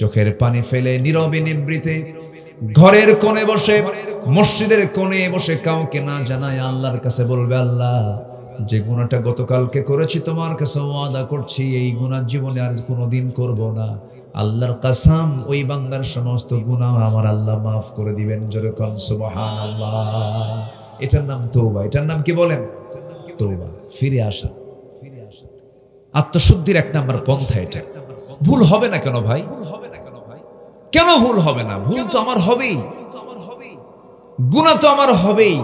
চোখের পানি ফেলে নীরবে নিভৃতে ঘরের কোণে বসে, মসজিদের কোণে বসে কাউকে না জানায় আল্লাহর কাছে বলবে, আল্লাহ যে গুনাহটা গতকালকে করেছি তোমার কাছে ওয়াদা করছি এই গুনাহ জীবনে আর কোনোদিন করব না। আল্লাহর কসম, ওই বান্দার সমস্ত গুনাহ আমার আল্লাহ মাফ করে দিবেন। জোরে কোন সুবহানাল্লাহ। এটার নাম তওবা। এটার নাম কি বলেন? তওবা, ফিরে আসা, আত্মশুদ্ধির এক নাম্বার পন্থা এটা। ভুল হবে না কেন ভাই? কেন ভুল হবে না? ভুল তো আমার হবেই, গুনাহ তো আমার হবেই।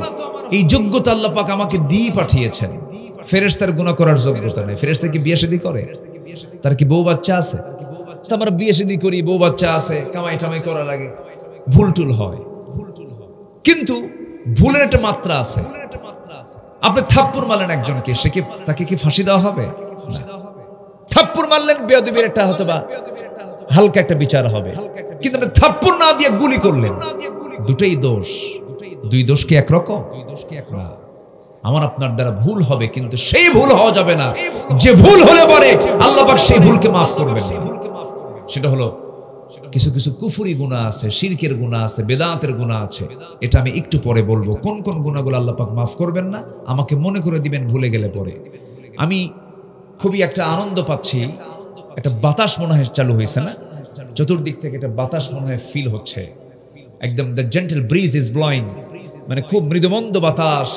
এই যোগ্যতা আল্লাহ পাক আমাকে দিয়ে পাঠিয়েছেন। ফেরেশতার গুনাহ করার যোগ্যতা নেই। ফেরেশতা কি বিয়ে শাদী করে? তার কি বউ বাচ্চা আছে? আমরা বিয়ে শাদী করি, বউ বাচ্চা আছে, কামাই টামাই করা লাগে, ভুল টুল হয়। কিন্তু ভুলের একটা মাত্রা আছে। আপনি থাপ্পড় মারলেন একজনকে, সে কি, তাকে কি ফাঁসি দেওয়া হবে? থাপ্পড় মারলেন, বেয়াদবির একটা হয়তো বা হালকা একটা বিচার হবে, কিন্তু আপনি থাপ্পড় না দিয়ে গুলি করলেন, দুটোই দোষ। দুই দোষ কি একরকম? আমার আপনার দ্বারা ভুল হবে, কিন্তু সেই ভুল হওয়া যাবে না যে ভুল হলে পরে আল্লাহ পাক সেই ভুলকে মাফ করবেন না। সেটা হলো কিছু কিছু কুফরি গুনাহ আছে, শিরকের গুনাহ আছে, বেদাতের গুনাহ আছে। এটা আমি একটু পরে বলবো, কোন কোন গুনাহগুলো আল্লাহ পাক মাফ করবেন না, আমাকে মনে করে দিবেন ভুলে গেলে পরে। আমি খুবই একটা আনন্দ পাচ্ছি, একটা বাতাস মনে হয় চালু হয়েছে না, চতুর্দিক থেকে একটা বাতাস মনে হয় ফিল হচ্ছে, একদম the gentle bridge is blowing, মানে খুব মৃদুমন্দ বাতাস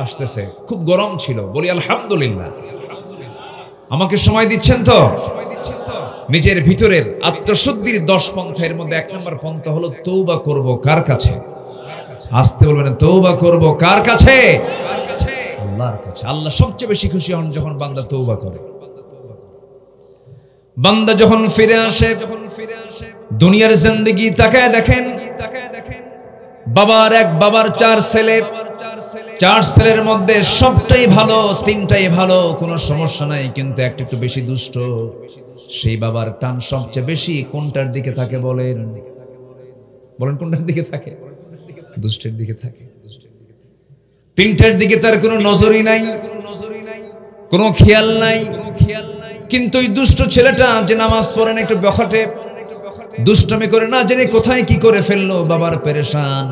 আসতেছে। খুব গরম ছিল, বলি আলহামদুলিল্লাহ। আমাকে সময় দিচ্ছেন তো? নিজের ভিতরের আত্মশুদ্ধির 10 পন্থার মধ্যে 1 নম্বর পন্থা হলো তওবা করব কার কাছে? আসতে বলবেন, তওবা করব কার কাছে? আল্লাহর কাছে। আল্লাহ সবচেয়ে বেশি খুশি হন যখন বান্দা তওবা করে। বান্দা যখন ফিরে আসে, দুনিয়ার জিন্দেগি তাকায় দেখেন, বাবার 4 ছেলে, 4 ছেলের মধ্যে সবটাই ভালো, 3টাই ভালো, কোনো সমস্যা নাই, কিন্তু একটা একটু বেশি দুষ্ট। সেই বাবার টান সবচেয়ে বেশি কোনটার দিকে থাকে বলেন? বলেন কোনটার দিকে থাকে? দুষ্টের দিকে থাকে। 3টার দিকে তার কোনো নজরই নাই, কোনো খেয়াল নাই। কিন্তু ওই দুষ্ট ছেলেটা যে নামাজ পড়ে না, একটু বখাটে, দুষ্টমি করে, না জেনে কোথায় কি করে ফেললো, বাবার পেরেশান।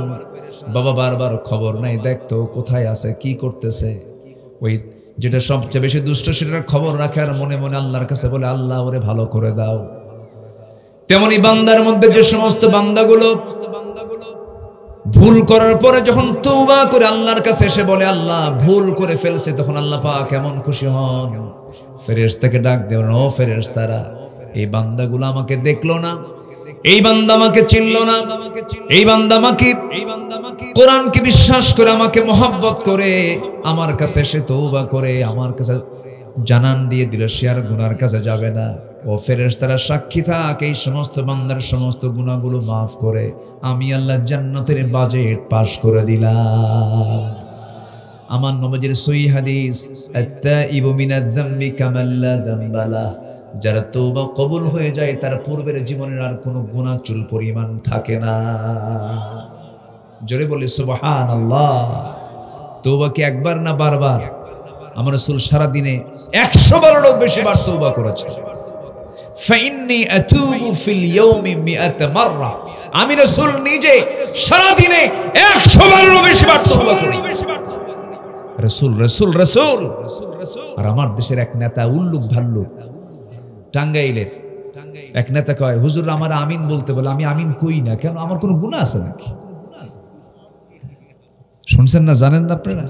বাবা বারবার খবর নাই, দেখতো কোথায় আছে, কি করতেছে। ওই যেটা সবচেয়ে বেশি দুষ্ট সেটার খবর রাখে আর মনে মনে আল্লাহর কাছে বলে, আল্লাহ ওরে ভালো করে দাও। তেমনি বান্দার মধ্যে যে সমস্ত বান্দাগুলো ভুল করার পরে যখন তওবা করে আল্লাহর কাছে এসে বলে আল্লাহ ভুল করে ফেলছে, তখন আল্লাহ পাক কেমন খুশি হন। ফেরেশতাকে ডাক দেন, ও ফেরেশতারা, এই বান্দাগুলো আমাকে দেখলো না, এই বান্দা আমাকে চিনলো না, এই বান্দা আমাকে কোরআনকে বিশ্বাস করে, আমাকে মহব্বত করে, আমার কাছে এসে তওবা করে আমার কাছে জানান দিয়ে দিল সে আর গুনার কাছে যাবে না। ও ফেরেশতারা সাক্ষী থাক, এই সমস্ত বান্দার সমস্ত গুনাহগুলো মাফ করে আমি আল্লাহ জান্নাতের বাজেট পাস করে দিলাম। আমার নবীর সহিহ হাদিস, আত-তাইবু মিনায-যামবি কামান লা যামবা লাহ, যার তওবা কবুল হয়ে যায় তার পূর্বের জীবনের আর কোনো গুনাহ চুল পরিমাণ থাকে না। জোরে বলি সুবহানাল্লাহ। তওবা কি একবার না বারবার? আমার রাসূল সারা দিনে 100 বারেরও বেশি বার তওবা করেছে। ফাইন্নী আতুবু ফিল ইয়াউমি মিআতা মাররা, আমি রাসূল নিজে সারা দিনে 100 বারেরও বেশি বার তওবা করি। রাসূল রাসূল রাসূল। আর আমার দেশের এক নেতা উল্লুক ভাল্লুক, টাঙ্গাইলের এক নেতা কয়, হুজুর আমার আমিন বলতে বলে, আমি আমিন কই না কেন, আমার কোনো গুনাহ আছে নাকি? শুনছেন না, জানেন না আপনারা?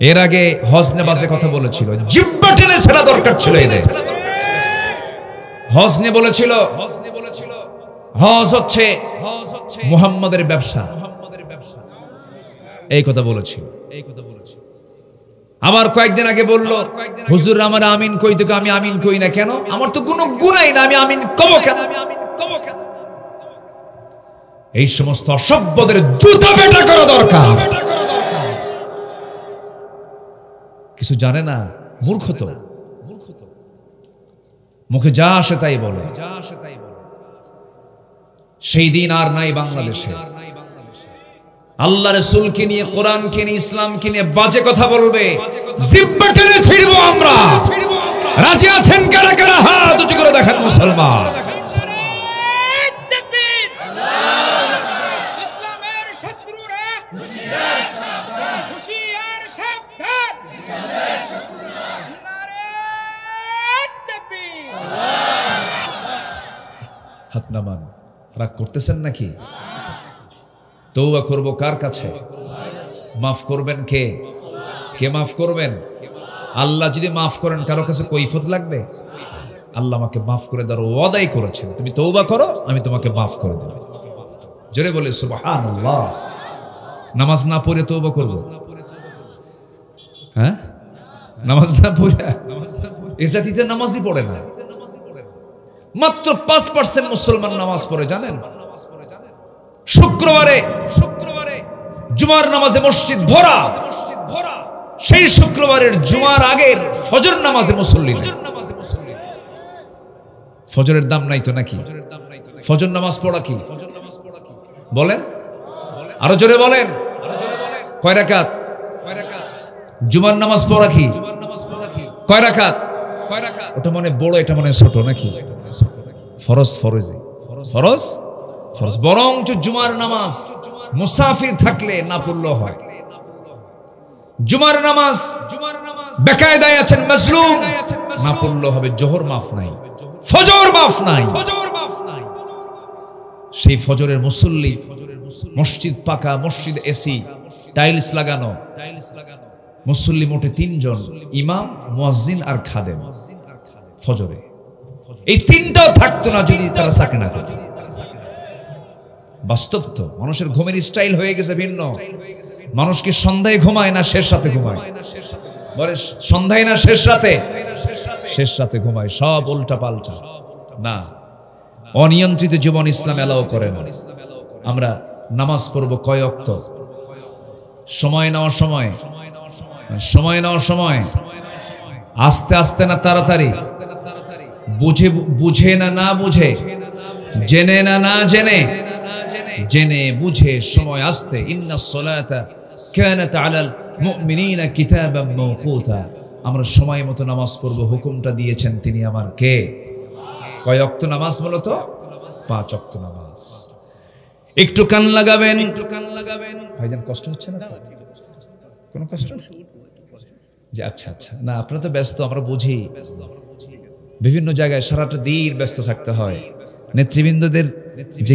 এর আগে হজ নেবাজে কথা বলেছিল, জিহ্বা টেনে ছেড়া দরকার ছিল এদের। হজ নিয়ে বলেছিল হজ হচ্ছে মুহাম্মাদের ব্যবসা, এই কথা বলেছিল। আবার কয়েকদিন আগে বলল, হুজুর আমার আমিন কই থেকে, আমি আমিন কই না কেন, আমার তো কোনো গুনাহই না, আমি আমিন কব কেন? এই সমস্ত অসভ্যদের জুতা পেটা করা দরকার। কিছু জানে না, মূর্খ তো, মুখে যা আসে তাই বলে। সেই দিন আর নাই বাংলাদেশে। আল্লাহ রাসূলকে নিয়ে, কোরআনকে নিয়ে, ইসলামকে নিয়ে বাজে কথা বলবে, জিহ্বা টেনে ছিড়ব আমরা। রাজি আছেন কারা কারা? হাত উঁচু করে দেখান মুসলমান। ইসলামের শত্রুরা হুঁশিয়ার সাবধান। নারে তাকবীর। হাত নামান। রাগ করতেছেন নাকি? তওবা করব কার কাছে? মাফ করবেন কে? কে মাফ করবেন? আল্লাহ যদি মাফ করেন, কারো কাছে কৈফিয়ত লাগবে? আল্লাহ আমাকে মাফ করে দেওয়ার ওয়াদাই করেছেন, তুমি তওবা করো আমি তোমাকে মাফ করে দেব। জোরে বলে সুবহানাল্লাহ। নামাজ না পড়ে তওবা করব? হ্যাঁ, নামাজ না পড়ে? এই জাতিতে নামাজই পড়ে না। মাত্র 5% মুসলমান নামাজ পড়ে, জানেন? শুক্রবারে জুমার নামাজে মসজিদ ভরা, সেই শুক্রবারের জুমার আগের ফজর নামাজে মুসল্লি নেই। ফজরের দাম নাই তো নাকি? ফজর নামাজ পড়া কি বলেন? আরো জোরে বলেন। কয় রাকাত? জুমার নামাজ পড়া কি কয় রাকাত? ওটা মানে বড়, এটা মানে ছোট নাকি? ফরজ ফরজি, ফরজ ফরজ। বরঞ্চ জুমার নামাজ মুসাফির থাকলে না পড়লেও হয়। জুমার নামাজ বেকায়দায় আছেন মাজলুম, না পড়লেও হবে। জোহর মাফ নাই, ফজর মাফ নাই। সেই ফজরের মুসল্লি, মসজিদ পাকা, মসজিদ এসি, টাইলস লাগানো, মুসল্লি মোটে 3 জন, ইমাম, মুয়াজ্জিন আর খাদেম। ফজরে এই 3টাও থাকতো না যদি তারা চাকরি না করত। বাস্তব তো, মানুষের ঘুমের স্টাইল হয়ে গেছে ভিন্ন। মানুষ কি সন্ধ্যায় ঘুমায় না শেষ রাতে ঘুমায়? বলে সন্ধ্যায় না শেষ রাতে? শেষ রাতে ঘুমায়। সব উল্টা পাল্টা। না, অনিয়ন্ত্রিত জীবন ইসলাম এলাও করে না। আমরা নামাজ পড়বো কয় ওয়াক্ত? সময় নেওয়ার সময়, সময় নেওয়ার সময়, আস্তে আস্তে না তাড়াতাড়ি, বুঝে বুঝে না না বুঝে, জেনে না না জেনে, জেনে বুঝে সময় আসতে। ইন্নাস সালাতা কানাত আলাল মুমিনিনা কিতাবাম মাওকুতা। আমরা সময় মতো নামাজ পড়ব, হুকুমটা দিয়েছেন তিনি আমার কে? কয় ওয়াক্ত নামাজ? বলতো 5 ওয়াক্ত নামাজ। একটু কান লাগাবেন, ভাইজান কষ্ট হচ্ছে না? কোনো কষ্ট? যে আচ্ছা আচ্ছা, না আপনারা তো ব্যস্ত, আমরা বুঝি। বিভিন্ন জায়গায় সারাটা দিন ব্যস্ত থাকতে হয়। নেতৃবৃন্দদের যে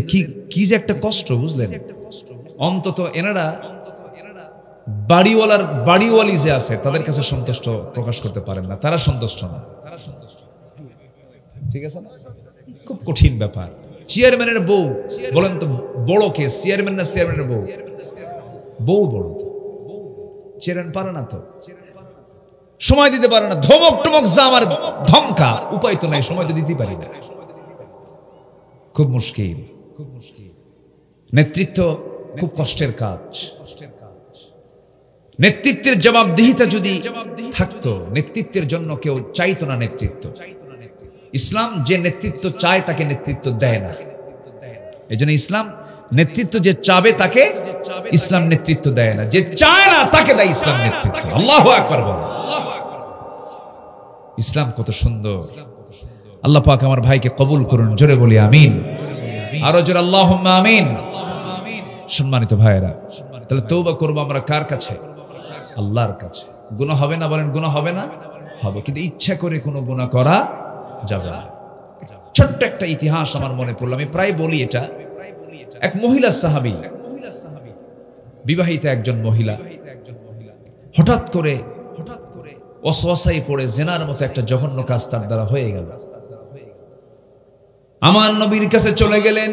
কি যে একটা কষ্ট, বুঝলেন? অন্তত এনারা বাড়িওয়ালি যে আছে তাদের কাছে সন্তুষ্ট প্রকাশ করতে পারেন না, তারা সন্তুষ্ট না। ঠিক আছে না? খুব কঠিন ব্যাপার। চেয়ারম্যানের বউ, বলেন তো বড় কে, চেয়ারম্যান না চেয়ারম্যানের বউ? বউ বড় তো, চেয়ারম্যান পারে না তো, সময় দিতে পারে না। ধমক টমক যা আমার ধমকা, উপায় তো নাই, সময় তো দিতে পারি না। খুব মুশকিল। নেতৃত্ব খুব কষ্টের কাজ। নেতৃত্বের জবাবদিহিতা যদি থাকতো, নেতৃত্বের জন্য কেউ চাইতো না নেতৃত্ব। ইসলাম যে নেতৃত্ব চায় তাকে নেতৃত্ব দেয় না। এই জন্য ইসলাম নেতৃত্ব যে চাবে তাকে ইসলাম নেতৃত্ব দেয় না, যে চায় না তাকে দেয় ইসলাম নেতৃত্ব। আল্লাহু আকবার বলেন। ইসলাম কত সুন্দর। আল্লাহ পাক আমার ভাইকে কবুল করুন, জোরে বলি আমিন, আরো জোরে আল্লাহুম্মা আমিন। সম্মানিত ভাইয়েরা, তাহলে তওবা করব আমরা কার কাছে? আল্লাহর কাছে। গুনাহ হবে না? বলেন গুনাহ হবে না? হবে, কিন্তু ইচ্ছা করে কোনো গুনাহ করা যাবে না। ছোট্ট একটা ইতিহাস আমার মনে পড়লো, আমি প্রায় বলি এটা। এক মহিলা সাহাবী, বিবাহিত একজন মহিলা, হঠাৎ করে ওয়াসওয়াসায় পড়ে জিনার মতো একটা জঘন্য কাজ তার দ্বারা হয়ে গেল। আমার নবীর কাছে চলে গেলেন।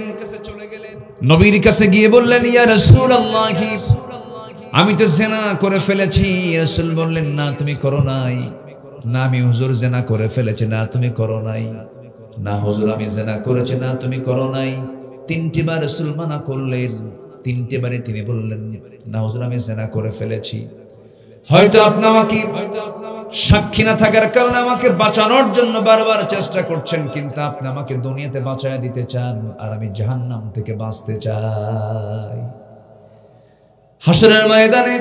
নবীর কাছে গিয়ে বললেন, ইয়া রাসূলুল্লাহ, আমি তো জিনা করে ফেলেছি। রাসূল বললেন, না তুমি করো নাই। না আমি হুজুর জিনা করে ফেলেছি। না তুমি করো নাই। না হুজুর আমি জিনা করেছি। না তুমি করো নাই। তিনটি বার রাসূল মানা করলেন। তিনটি বারে তিনি বললেন, না হুজুর আমি জিনা করে ফেলেছি। হয়তো আপনি আমাকে সাক্ষী না থাকার কারণে আমাকে বাঁচানোর জন্য বারবার চেষ্টা করছেন, কিন্তু আপনি আমাকে দুনিয়াতে বাঁচায় দিতে চান, আর আমি জাহান্নাম থেকে বাঁচতে চাই। হাসরের ময়দানে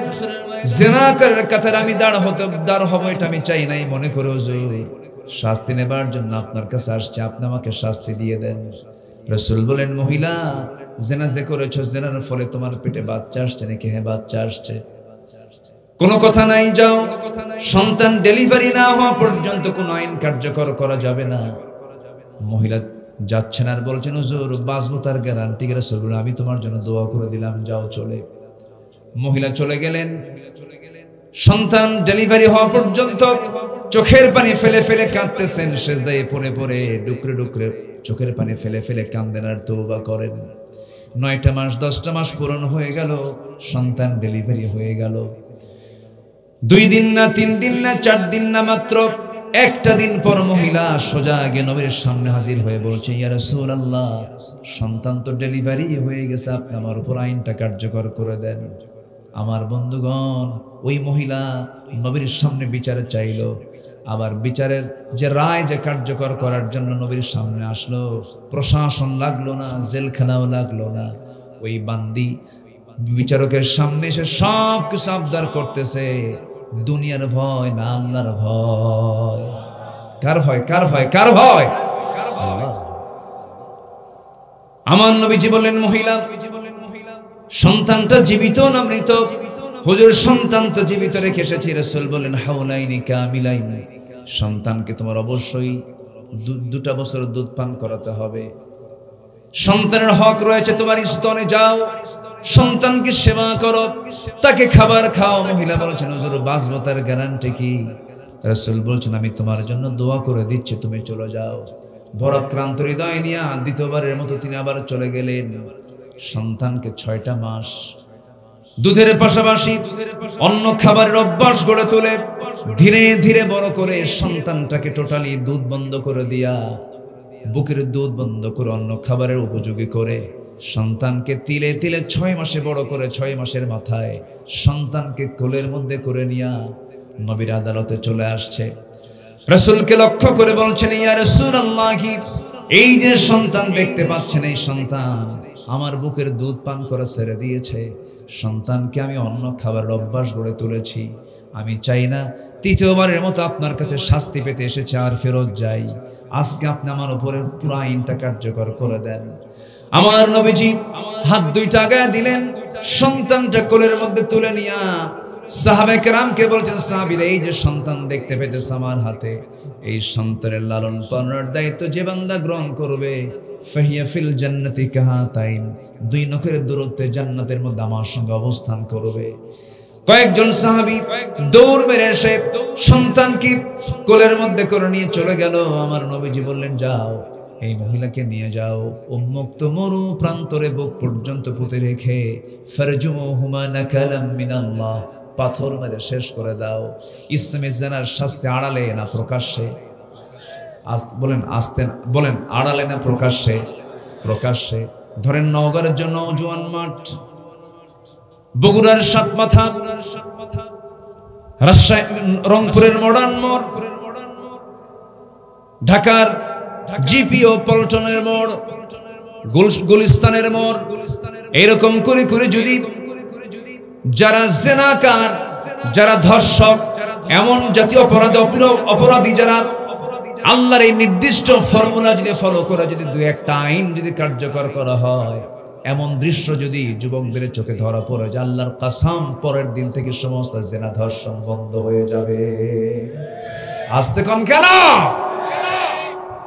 জিনাকারের কাতারে আমি দাঁড় হব, এটা আমি চাই নাই। মনে করে হুজুর শাস্তি নেবার জন্য আপনার কাছে আসছে, আপনি আমাকে শাস্তি দিয়ে দেন। রাসূল বলেন, মহিলা জিনা যে করেছো, জিনার ফলে তোমার পেটে বাচ্চা আসছে নাকি? হ্যাঁ বাচ্চা আসছে। কোনো কথা নাই, যাও। সন্তান ডেলিভারি না হওয়া পর্যন্ত কোনো আইন কার্যকর করা যাবে না। মহিলা যাচ্ছেন আর বলছেন, হুজুর বাঁচবো তার গ্যারান্টি? রাসূল বলেন, আমি তোমার জন্য দোয়া করে দিলাম, যাও চলে। মহিলা চলে গেলেন। সন্তান ডেলিভারি হওয়া পর্যন্ত চোখের পানি ফেলে ফেলে কাঁদতেছেন, সেজদায় পড়ে পড়ে ডুকরে ডুকরে চোখের পানি ফেলে ফেলে কাঁদেন আর তওবা করেন। 9টা মাস 10টা মাস পূরণ হয়ে গেল, সন্তান ডেলিভারি হয়ে গেল। 2 দিন না 3 দিন না 4 দিন না, মাত্র একটা দিন পর মহিলা সোজা গিয়ে নবীর সামনে হাজির হয়ে বলছে, ইয়া রাসূলুল্লাহ, সন্তান তো ডেলিভারি হয়ে গেছে, আপনি আমার উপর আইনটা কার্যকর করে দেন। আমার বন্ধুগণ, ওই মহিলা নবীর সামনে বিচারে চাইলো, আবার বিচারের যে রায় যে কার্যকর করার জন্য নবীর সামনে আসলো। প্রশাসন লাগলো না, জেলখানাও লাগলো না। ওই বান্দি বিচারকের সামনে এসে সব কিছু আবদার করতেছে। দুনিয়ার ভয় না আল্লাহর ভয়? কার ভয়? কার ভয়? কার ভয়? আমার নবীজি বললেন, মহিলা সন্তানটা জীবিত না মৃত? হুজুর সন্তান তো জীবিত রেখে এসেছি। রাসূল বলেন, হাওলাইনি কামিলাইন, সন্তানকে তোমার অবশ্যই 2টা বছর দুধ পান করাতে হবে। সন্তানের হক রয়েছে তোমার স্তনে, যাও সন্তানকে সেবা করো, তাকে খাবার খাও। মহিলা বলছেন, হুজুর বাঁচবো তার গ্যারান্টি কি? রাসূল বলছেন, আমি তোমার জন্য দোয়া করে দিচ্ছি, তুমি চলে যাও। ভরাক্রান্ত হৃদয় নিয়ে দ্বিতীয়বারের মতো তিনি আবার চলে গেলেন। সন্তানকে 6টা মাস দুধের পাশাপাশি অন্য খাবারের অভ্যাস গড়ে তুলে ধীরে ধীরে বড় করে সন্তানটাকে টোটালি দুধ বন্ধ করে দিয়া, বুকের দুধ বন্ধ করে অন্য খাবারের উপযোগী করে সন্তানকে তিলে তিলে 6 মাসে বড় করে 6 মাসের মাথায় সন্তানকে কোলের মধ্যে করে নিয়া নবীর আদালতে চলে আসছে। রাসূলকে লক্ষ্য করে বলছেন, ইয়া রাসূলুল্লাহ, এই যে সন্তান দেখতে পাচ্ছেন, এই সন্তান আমার বুকের দুধ পান করা ছেড়ে দিয়েছে। সন্তানকে আমি অন্য খাবারের অভ্যাস গড়ে তুলেছি। আমি চাই না তৃতীয়বারের মতো আপনার কাছে শাস্তি পেতে এসেছে আর ফেরত যাই। আজকে আপনি আমার উপরে পুরো আইনটা কার্যকর করে দেন। আমার নবীজি হাত 2টা আগায় দিলেন, সন্তানটা কোলের মধ্যে তুলে নিয়া সাহাবায়ে কেরামকে বলছেন, সাহাবীরা এই যে সন্তান দেখতে পেতেছ আমার হাতে, এই সন্তানের লালন পালনের দায়িত্ব যে বান্দা গ্রহণ করবে, ফাহিয়া ফিল জান্নাতি কাহাতাইন, 2 নখের দূরত্বে জান্নাতের মধ্যে আমার সঙ্গে অবস্থান করবে। কয়েকজন সাহাবী দৌড় মেরে এসে সন্তানকে কোলের মধ্যে করে নিয়ে চলে গেল। আমার নবীজি বললেন, যাও এই মহিলাকে নিয়ে যাও, উন্মুক্ত মরু প্রান্তরে বুক পর্যন্ত পুঁতে রেখে ফারজুমুহুমা নাকালাম মিনাল্লাহ, পাথর মেরে শেষ করে দাও। ইসলামে জানার শাস্তি আড়ালে না প্রকাশ্যে? বলেন আড়ালে না প্রকাশ্যে? প্রকাশ্যে। ধরেন নওগাঁর জন্য জওয়ান মাঠ, বগুড়ার 7 মাথা, রাজশাহী রংপুরের মডার্ন মোড়, ঢাকার জিপিও পল্টনের মোড়, গুলিস্তানের মোড়, এরকম করে করে যদি যারা জেনাকার, যারা ধর্ষক, এমন জাতীয় অপরাধী যারা আল্লাহর এই নির্দিষ্ট ফর্মুলা যদি ফলো করে যদি দুই একটা আইন যদি কার্যকর করা হয়, এমন দৃশ্য যদি যুবকদের চোখে ধরা পড়ে যে আল্লাহর কসম পরের দিন থেকে সমস্ত জেনা ধর্ষণ বন্ধ হয়ে যাবে। আসতে কম কেন?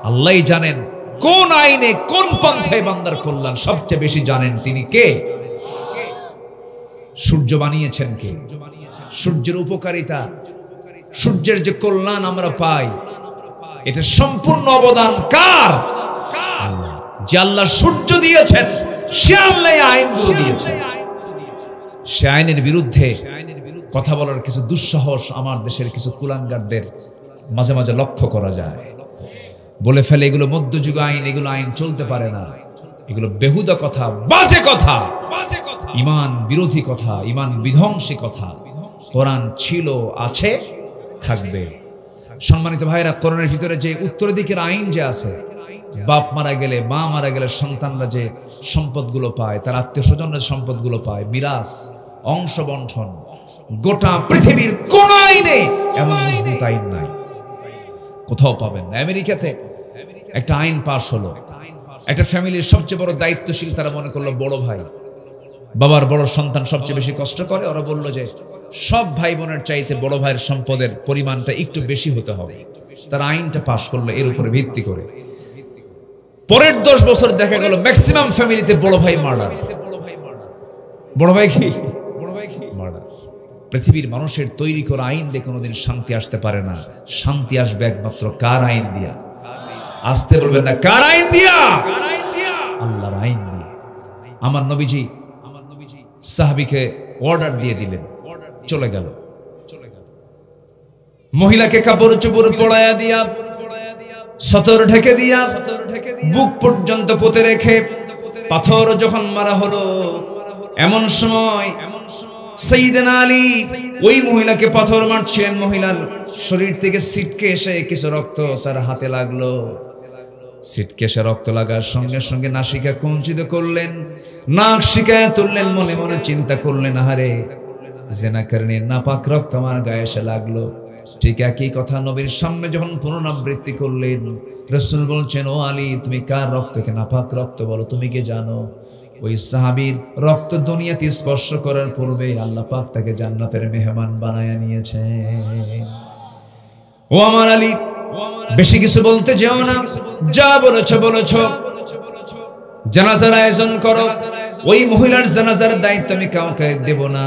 আল্লাহই জানেন কোন আইনে কোন পন্থায় বান্দার কল্যাণ সবচেয়ে বেশি জানেন। তিনি কে? সূর্য বানিয়েছেন কে? সূর্যের উপকারিতা, সূর্যের যে কল্যাণ আমরা পাই, এটা সম্পূর্ণ অবদান কার? যে আল্লাহ সূর্য দিয়েছেন, সে আল্লাহ আইনগুলো দিয়েছেন। সে আইনের বিরুদ্ধে কথা বলার কিছু দুঃসাহস আমার দেশের কিছু কুলাঙ্গারদের মাঝে মাঝে লক্ষ্য করা যায়। বলে ফেলে এগুলো মধ্যযুগ আইন, এগুলো আইন চলতে পারে না, এগুলো বেহুদা কথা, বাজে কথা, ইমান বিরোধী কথা, ইমান বিধ্বংসী কথা। কোরআন ছিল, আছে, থাকবে। সম্মানিত ভাইরা, কোরআনের ভিতরে যে উত্তরাধিকার আইন যে আছে, বাপ মারা গেলে, মা মারা গেলে সন্তানরা যে সম্পদগুলো পায়, তার আত্মীয় স্বজনরা সম্পদগুলো পায়, মিরাস, অংশ বন্টন, গোটা পৃথিবীর কোন আইনে এমন মজবুত আইন নাই, কোথাও পাবেন না। আমেরিকাতে একটা আইন পাশ হলো, একটা ফ্যামিলির সবচেয়ে বড় দায়িত্বশীল তারা মনে করলো বড় ভাই, বাবার বড় সন্তান সবচেয়ে বেশি কষ্ট করে। ওরা বললো যে সব ভাই বোনের চাইতে বড় ভাইয়ের সম্পদের পরিমাণটা একটু বেশি হতে হবে। তারা আইনটা পাশ করলো এর উপরে ভিত্তি করে। পরের 10 বছর দেখা গেল ম্যাক্সিমাম ফ্যামিলিতে বড় ভাই মার্ডার। বড় ভাই কি মার্ডার। পৃথিবীর মানুষের তৈরি করা আইন দিয়ে কোনোদিন শান্তি আসতে পারে না। শান্তি আসবে একমাত্র কার আইন দিয়া? আসতে বলবেন না, কার আইন দিয়া? আল্লাহর আইন দিয়ে। আমার নবীজি সাহাবীকে অর্ডার দিয়ে দিলেন, চলে গেল। মহিলাকে কাপড় চোপড় পরায়া দিয়া, সতর ঢেকে দিয়া, বুক পর্যন্ত পুঁতে রেখে পাথর যখন মারা হলো, এমন সময় সাইয়েদনা আলী ওই মহিলাকে পাথর মারছিলেন। মহিলার শরীর থেকে ছিটকে এসে কিছু রক্ত তার হাতে লাগলো। ছিটকে এসে রক্ত লাগার সঙ্গে সঙ্গে নাসিকা কুঞ্চিত করলেন, নাক শিকায় তুললেন, মনে মনে চিন্তা করলেন, আহারে জেনাকারীর নাপাক রক্ত আমার গায়ে এসে লাগলো। ঠিক একই কথা নবীর সামনে যখন পুনরাবৃত্তি করলেন, রাসূল বলছেন, ও আলী, তুমি কার রক্তকে নাপাক রক্ত বলো? তুমি কি জানো? ওই সাহাবীর রক্ত দুনিয়াতে স্পর্শ করার পূর্বে আল্লাহ পাক তাকে জান্নাতের মেহমান বানায়া নিয়েছে। ও আমার আলী, বেশি কিছু বলতে যেও না, যা বলেছ বলেছ। জানাজার আয়োজন করো। ওই মহিলার জানাজার দায়িত্ব আমি কাউকে দেব না,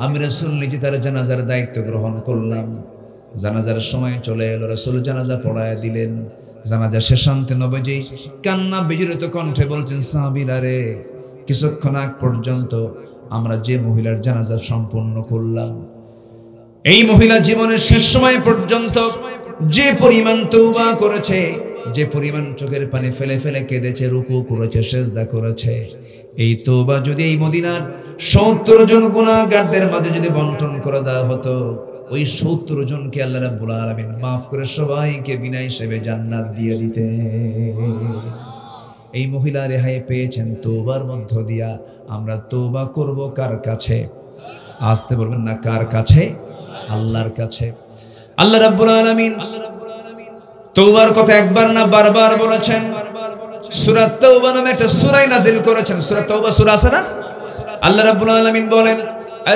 আমি রাসূল নিজে তার জানাজার দায়িত্ব গ্রহণ করলাম। জানাজার সময় চলে এলো, রাসূল জানাজা পড়ায় দিলেন। জানাজা শেষান্তে নবীজি কান্না বিজড়িত কণ্ঠে বলছেন, সাহাবীরা রে, কিছুক্ষণ আগ পর্যন্ত আমরা যে মহিলার জানাজা সম্পন্ন করলাম, এই মহিলা জীবনের শেষ সময় পর্যন্ত যে পরিমাণ তওবা করেছে, যে পরিমাণ চোখের পানি ফেলে ফেলে কেঁদেছে, রুকু করেছে, সেজদা করেছে, এই তওবা যদি এই মদিনার 70 জন গুনাহগারদের মাঝে যদি বন্টন করে দেওয়া হতো, ওই 70 জনকে আল্লাহ রাব্বুল আলামিন মাফ করে সবাইকে বিনা হিসেবে জান্নাত দিয়ে দিতে। এই মহিলা রেহাই পেয়েছেন তওবার মধ্য দিয়া। আমরা তওবা করব কার কাছে? আসতে বলবেন না, কার কাছে? আল্লাহর কাছে। আল্লাহ রাব্বুল আলামিন তওবার কথা একবার না বারবার বলেছেন। সূরা তাওবা নামে একটা সূরা নাযিল করেছেন। সূরা তাওবা সূরা আছে না? আল্লাহ রাব্বুল আলামিন বলেন,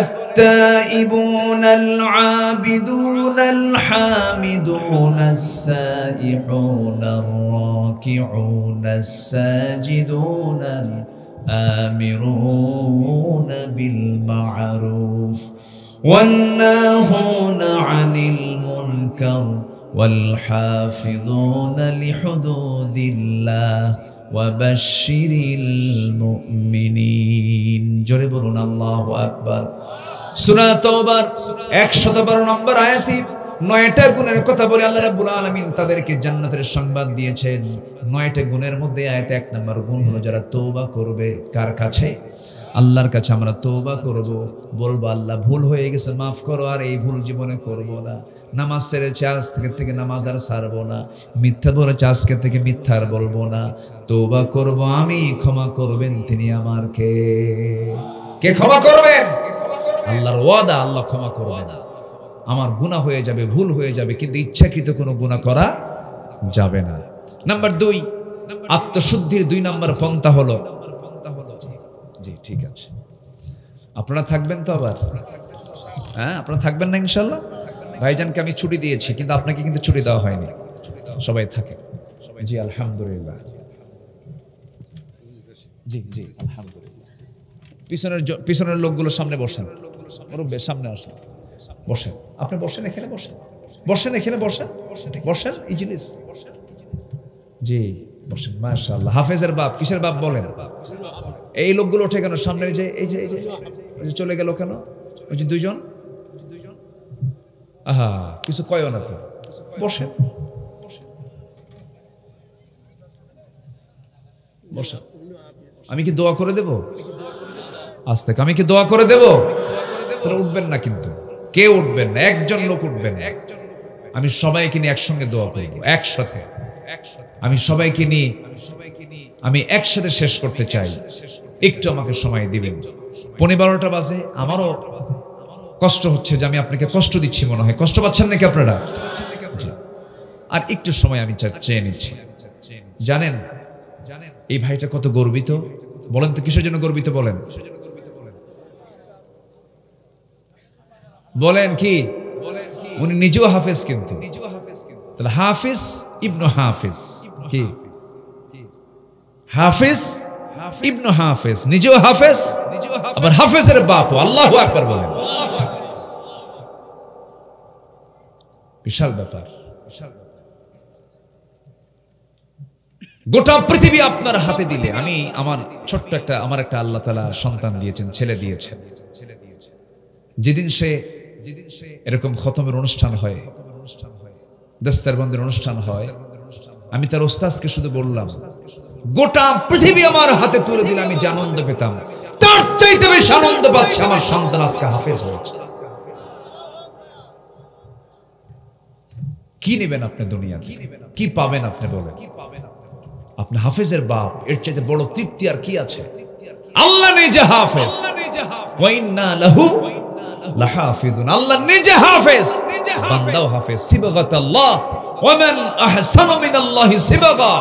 التائبون العابدون الحامدون السائحون الراكعون الساجدون الآمرون بالمعروف والناهون عن المنكر والحافظون لحدود الله وبشر المؤمنين। জোরে বলুন আল্লাহু আকবার। সূরা তাওবার 112 নম্বর আয়াতে 9টা গুণের কথা বলে আল্লাহ রাব্বুল আলামিন তাদেরকে জান্নাতের সংবাদ দিয়েছেন। 9টা গুণের মধ্যে আয়াতে 1 নম্বর গুণ হলো যারা তওবা করবে কার কাছে? আল্লাহর কাছে আমরা তওবা করব, বলবো আল্লাহ ভুল হয়ে গেছে মাফ করো, আর এই ভুল জীবনে করব না। নামাজ ছেড়েছি আজকে থেকে নামাজ আর ছাড়বো না, মিথ্যা বলেছি আজকে থেকে মিথ্যা আর বলবো না, তওবা করব আমি, ক্ষমা করবেন তিনি আমার কে ক্ষমা করবেন? আল্লাহর ওয়াদা, আল্লাহ ক্ষমা করবেন। আমার গুনাহ হয়ে যাবে, ভুল হয়ে যাবে, কিন্তু ইচ্ছাকৃত কোনো গুনাহ করা যাবে না। নাম্বার 2, আত্মশুদ্ধির 2 নাম্বার পন্থা হলো, জি ঠিক আছে, আপনারা থাকবেন তো আবার? হ্যাঁ, আপনারা থাকবেন না ইনশাল্লাহ? ভাইজানকে আমি ছুটি দিয়েছি, কিন্তু আপনাকে কিন্তু ছুটি দেওয়া হয়নি, সবাই থাকে। জি আলহামদুলিল্লাহ, জি জি আলহামদুলিল্লাহ। পিছনের লোকগুলো সামনে বসেন, সামনে আসেন, বসেন, আপনি বসেন, এখানে বসেন, বসেন এখানে বসেন, বসেন ইজলিস, জি বসেন। মাশাআল্লাহ, হাফেজের বাপ, কিসের বাপ বলেন? এই লোকগুলো ওঠে কেন সামনে? এই যে চলে গেল কেন? ওই যে 2 জন, আহা কিছু কয়ও না তো, বসেন বসেন। আমি কি দোয়া করে দেব? আজ থেকে আমি কি দোয়া করে দেব? তোরা উঠবেন না, কিন্তু কেউ উঠবেন না, একজন লোক উঠবেন না। আমি সবাইকে নিয়ে একসঙ্গে দোয়া করব, একসাথে। আমি সবাইকে নিয়ে আমি একসাথে শেষ করতে চাই, একটু আমাকে সময় দিবেন। 12:15 বাজে, আমারও কষ্ট হচ্ছে যে আমি আপনাকে কষ্ট দিচ্ছি মনে হয়। কষ্ট পাচ্ছেন নাকি আপনারা? আর একটু সময় আমি চেয়ে নিচ্ছি। জানেন এই ভাইটা কত গর্বিত? বলেন তো কিসের জন্য গর্বিত? বলেন বলেন কি? উনি নিজেও হাফেজ, কিন্তু তাহলে হাফিজ ইবনু হাফিজ, কি হাফিজ ইবনু হাফিজ, নিজেও হাফেজ, আবার হাফেজের বাপ। আল্লাহু আকবার বলেন। বিশাল ব্যাপার। গোটা পৃথিবী আপনার হাতে দিলে, আমি আমার ছোট্ট একটা আল্লাহ তাআলা সন্তান দিয়েছেন, ছেলে দিয়েছেন। যেদিন সে এরকম খতমের অনুষ্ঠান হয়, দস্তরবন্দের অনুষ্ঠান হয়, আমি তার ওস্তাদকে শুধু বললাম, গোটা পৃথিবী আমার হাতে তুলে দিলে আমি যে আনন্দ পেতাম, তার চাইতে বেশি আনন্দ পাচ্ছে আমার সন্তান আজকে হাফেজ হয়েছে। কি নেবেন আপনি দুনিয়া? কি পাবেন আপনি? বলেন, আপনি হাফেজের বাপ, এর চাইতে বড় তৃপ্তি আর কি আছে? আল্লাহ নিজে হাফেজ, ওয়া ইন্না লাহু লাহাফিজুন। আল্লাহ নিজে হাফেজ, বান্দাও হাফেজ। সিবগাতাল্লাহ, ওয়া মান আহসানু মিনাল্লাহি সিবগা।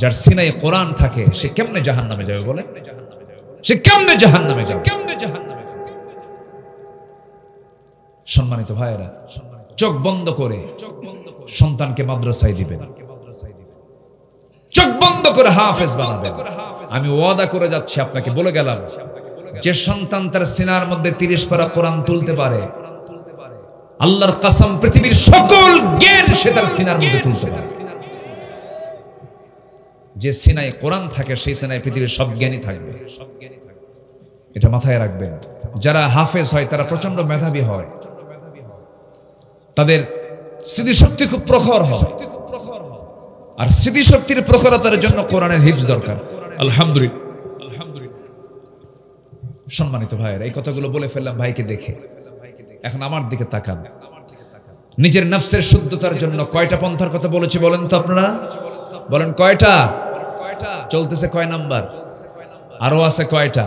যার সিনায় কোরআন থাকে সে কেমনে জাহান্নামে যাবে? বলেন, সে কেমনে জাহান্নামে যাবে? সম্মানিত ভাইয়েরা, চোখ বন্ধ করে সন্তানকে মাদ্রাসায় দিবেন, চোখ বন্ধ করে হাফেজ বানাবেন। আমি ওয়াদা করে যাচ্ছি, আপনাকে বলে গেলাম, যে সন্তান তার সিনার মধ্যে 30 পারা কোরআন তুলতে পারে, আল্লাহর কসম পৃথিবীর সকল জ্ঞান সে তার সিনার মধ্যে তুলতে পারে। যে সিনায় কোরআন থাকে সেই সিনায় পৃথিবীর সব জ্ঞানই থাকবে, এটা মাথায় রাখবেন। যারা হাফেজ হয় তারা প্রচন্ড মেধাবী হয়, তাদের স্মৃতিশক্তি খুব প্রখর হয়, আর স্মৃতিশক্তির প্রখরতার জন্য কোরআনের হিফজ দরকার। আলহামদুলিল্লাহ। সম্মানিত ভাইয়েরা, এই কথাগুলো বলে ফেললাম ভাইকে দেখে। এখন আমার দিকে তাকান। নিজের নফসের শুদ্ধতার জন্য কয়টা পন্থার কথা বলেছি বলেন তো আপনারা? বলেন কয়টা? চলতেছে কয় নাম্বার? আরো আছে কয়টা?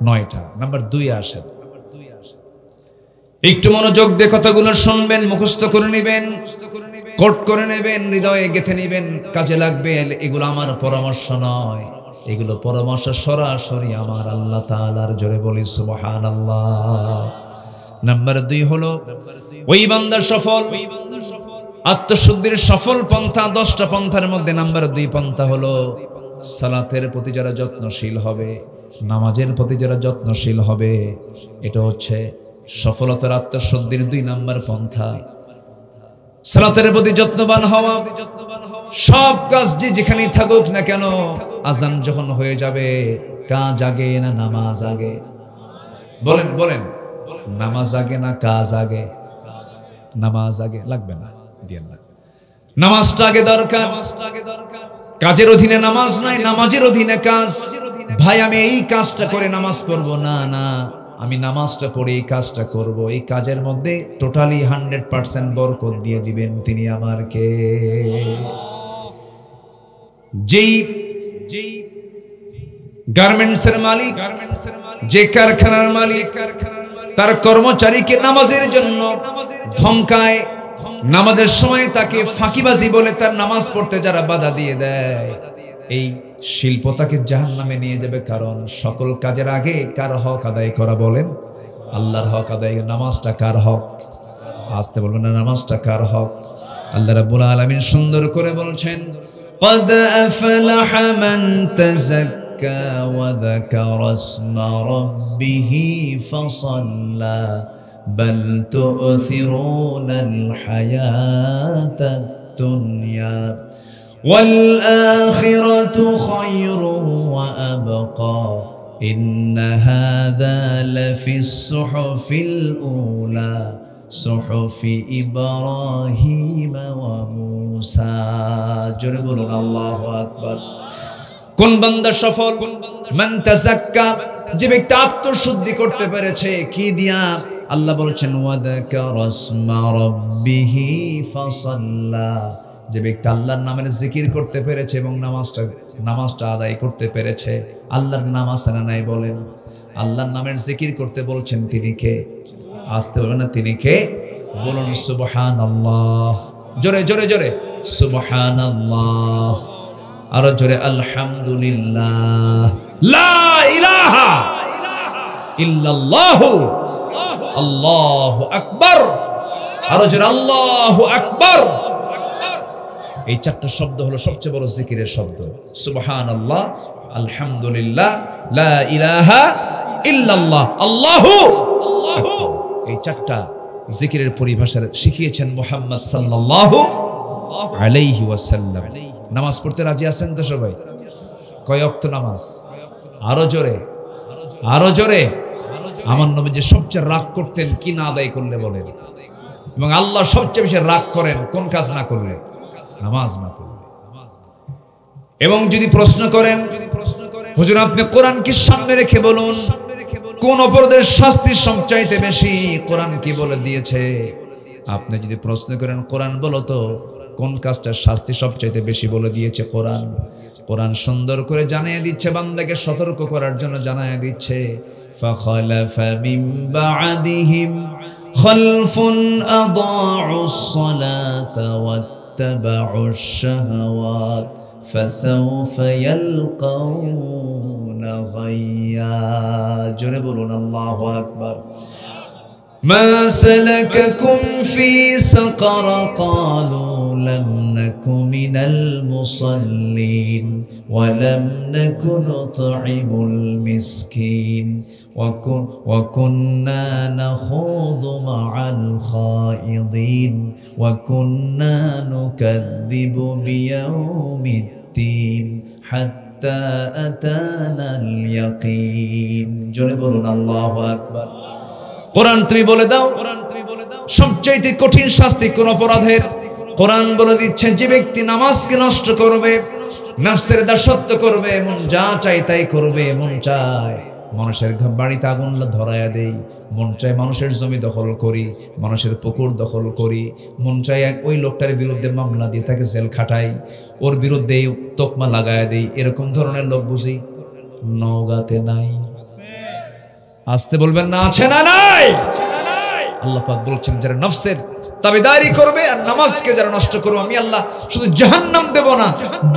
9টা। নাম্বার 2 আসেন। একটু মনোযোগ দিয়ে কথাগুলো শুনবেন, মুখস্থ করে নেবেন, কোট করে নেবেন, হৃদয়ে গেঁথে নেবেন, কাজে লাগবে। এগুলো আমার পরামর্শ নয়, এগুলো পরামর্শ সরাসরি আমার আল্লাহ তাআলার। জোরে বলি সুবহানাল্লাহ। নাম্বার 2 হলো ওই বান্দা সফল, আত্মশুদ্ধির সফল পন্থা 10টা পন্থার মধ্যে নাম্বার 2 পন্থা হলো সালাতের প্রতি যারা যত্নশীল হবে, নামাজের প্রতি যারা যত্নশীল হবে, এটা হচ্ছে সফলতার আত্মশুদ্ধির 2 নাম্বার পন্থা। সালাতের প্রতি যত্নবান হওয়া। সব কাজ যেখানেই থাকুক না কেন, আজান যখন হয়ে যাবে, কাজ আগে না নামাজ আগে? বলেন বলেন, নামাজ আগে না কাজ আগে? নামাজ আগে। লাগবে না, দিয়েন না। নামাজটা আগে দরকার। কাজের অধীনে নামাজ নাই, নামাজের অধীনে কাজ। ভাই আমি এই কাজটা করে নামাজ পড়বো না, না আমি নামাজটা পড়ে এই কাজটা করব, এই কাজের মধ্যে টোটালি 100% বরকত দিয়ে দিবেন তিনি আমার কে? যেই গার্মেন্টসের মালিক, যে কারখানার মালিক তার কর্মচারীকে নামাজের জন্য ধমকায়, নামাজের সময় তাকে ফাঁকিবাজি বলে তার নামাজ পড়তে যারা বাধা দিয়ে দেয়, এই শিল্প তাকে জাহান্নামে নিয়ে যাবে। কারণ সকল কাজের আগে কার হক আদায় করা বলেন? আল্লাহর হক আদায়। নামাজটা কার হক? আসতে বলবেন না, নামাজটা কার হক? আল্লাহ রাব্বুল আলামিন সুন্দর করে বলছেন, قد أفلح من تزكى وذكر اسم ربه فصلى بل تؤثرون الحياة الدنيا والآخرة خير وأبقى إن هذا لفي الصحف الأولى صحف إبراهيم وموسى। জোরে বলুন আল্লাহু আকবার। কোন বান্দা সফল? মান তাযাক্কা, যে ব্যক্তি আত্মশুদ্ধি করতে পেরেছে। কি দিয়া? আল্লাহ বলছেন ওয়াযাকারা ইসমা রাব্বিহি ফাসাল্লা, যে ব্যক্তি আল্লাহর নামের জিকির করতে পেরেছে এবং নামাজটা আদায় করতে পেরেছে। আল্লাহর নাম আছে না নাই বলেন? আল্লাহর নামের জিকির করতে বলছেন, তিনি কে? আসতে বলবেন না, তিনি কে? বলুন সুবহানাল্লাহ। জোরে জোরে জোরে সুবহানাল্লাহ। আরো জোরে আলহামদুলিল্লাহ। লা ইলাহা ইল্লাল্লাহু আল্লাহু আকবার। আরো জোরে আল্লাহু আকবার। এই চারটা শব্দ হলো সবচেয়ে বড় জিকিরের শব্দ। সুবহানাল্লাহ, আলহামদুলিল্লাহ, লা ইলাহা ইল্লাল্লাহ, আল্লাহু আকবার। এই চারটা জিকিরের পরিভাষা শিখিয়েছেন মুহাম্মদ সাল্লাল্লাহু আলাইহি ওয়াসাল্লাম। নামাজ পড়তে রাজি আছেন তো সবাই? কয় ওয়াক্ত নামাজ? আরো জোরে, আরো জোরে। আমার নবী যে সবচেয়ে রাগ করতেন কি না আদায় করলে বলেন? এবং আল্লাহ সবচেয়ে বেশি রাগ করেন কোন কাজ না করলে? নামাজ না পড়লে। এবং যদি প্রশ্ন করেন, হুজুর আপনি কোরআন কি সামনে রেখে বলুন, কোন অপরাধের শাস্তি সবচাইতে বেশি? কোরআন কি বলে দিয়েছে? আপনি যদি প্রশ্ন করেন কোরআন বলো তো কোন কাজটার শাস্তি সবচাইতে বেশি বলে দিয়েছে কোরআন? কোরআন সুন্দর করে জানিয়ে দিচ্ছে, বান্দাকে সতর্ক করার জন্য জানিয়ে দিচ্ছে, ফাখালাফা মিন বা'দিহিম খালফুন আদাউস সালাতা ওয়াত্তাবাউশ শাহাওয়াত ফাসাউফা ইয়ালকাউনা গায়্যা। জোরে বলুন আল্লাহু আকবার। মা সালাকাকুম ফি সাকার ক্বালু লাম নাকু মিনাল মুসাল্লিন ওয়া লাম নাকু নুতঈমুল মিসকিন ওয়া কুন্না নাখুযু মা'আল খায়িদিন ওয়া কুন্না নুকাযযিবু বিয়াউমিদ্দিন হাত্তা আতানাল ইয়াকিন। জোরে বলুন আল্লাহু আকবার। কোরআন তুমি বলে দাও সবচাইতে কঠিন শাস্তি কোন অপরাধের? কোরআন বলে দিচ্ছেন, যে ব্যক্তি নামাজকে নষ্ট করবে, নফসের দাসত্ব করবে, মন যা চাই তাই করবে, মন চায় মানুষের বাড়িতে আগুন ধরায়া দেই, মন চায় মানুষের জমি দখল করি, মানুষের পুকুর দখল করি, মন চায় ওই লোকটার বিরুদ্ধে মামলা দিয়ে তাকে জেল খাটাই, ওর বিরুদ্ধে তোকমা লাগায়া দেই, এরকম ধরনের লোক বুঝি নওগাঁতে নাই? আসতে বলবেন না, আছে না নাই? আল্লাহ পাক বলছেন, যারা নফসের তাবেদারি করবে আর নামাজকে যারা নষ্ট করবে, আমি আল্লাহ শুধু জাহান্নাম দেব না,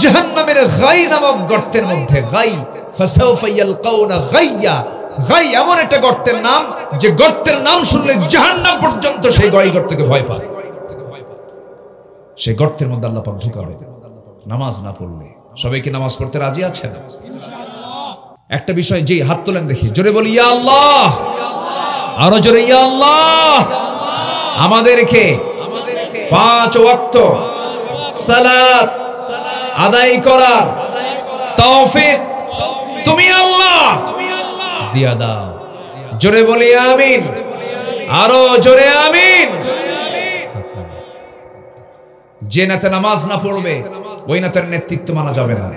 জাহান্নামের গাই নামক গর্তের মধ্যে, গাই ফাসাউফা ইয়ালকাউনা গায়্যা, গাই এমন একটা গর্তের নাম যে গর্তের নাম শুনলে জাহান্নাম পর্যন্ত সেই গাই গর্তকে ভয় পায়। সেই গর্তের মধ্যে আল্লাহ পাক ঢুকাবে নামাজ না পড়লে। সবাইকে নামাজ পড়তে রাজি আছেন? একটা বিষয়, যে হাত তোলেন দেখি, জোরে বলি ইয়া আল্লাহ। আরো জোরে ইয়া আল্লাহ। আমাদেরকে 5 ওয়াক্ত সালাত আদায় করার তৌফিক তুমি আল্লাহ দিয়া দাও। জোরে বলি আমিন। আরো জোরে আমিন। যে নেতা নামাজ না পড়বে ওই নেতার নেতৃত্ব মানা যাবে না।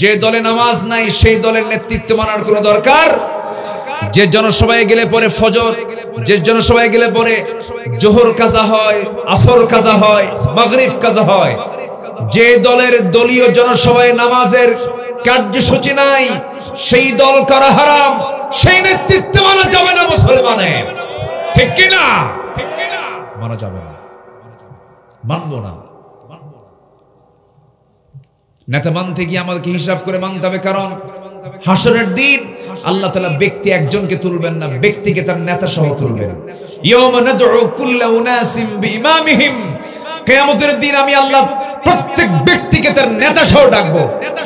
যে দলে নামাজ নাই সেই দলের নেতৃত্ব মানার কোনো দরকার, যে জনসভায় গেলে পরে ফজর, যে জনসভায় গেলে পরে জোহর কাজা হয়, আসর কাজা হয়, মাগরিব কাজা হয়, যে দলের দলীয় জনসভায় নামাজের কার্যসূচি নাই সেই দল করা হারাম, সেই নেতৃত্ব মানা যাবে না মুসলমানের, ঠিক কিনা? মানা যাবে না, মানবো না। নেতা মানতে গিয়ে আমাদেরকে হিসাব করে মানতে হবে, কারণ হাসরের দিন আল্লাহ তাআলা ব্যক্তি একজনকে তুলবেন না, ব্যক্তিকে তার নেতা সহ তুলবেন। ইয়াওমা নাদউ কুল্লা উনাসিম বিইমামিহিম, কিয়ামতের দিন আমি আল্লাহ প্রত্যেক ব্যক্তিকে তার নেতা সহ ডাকবো।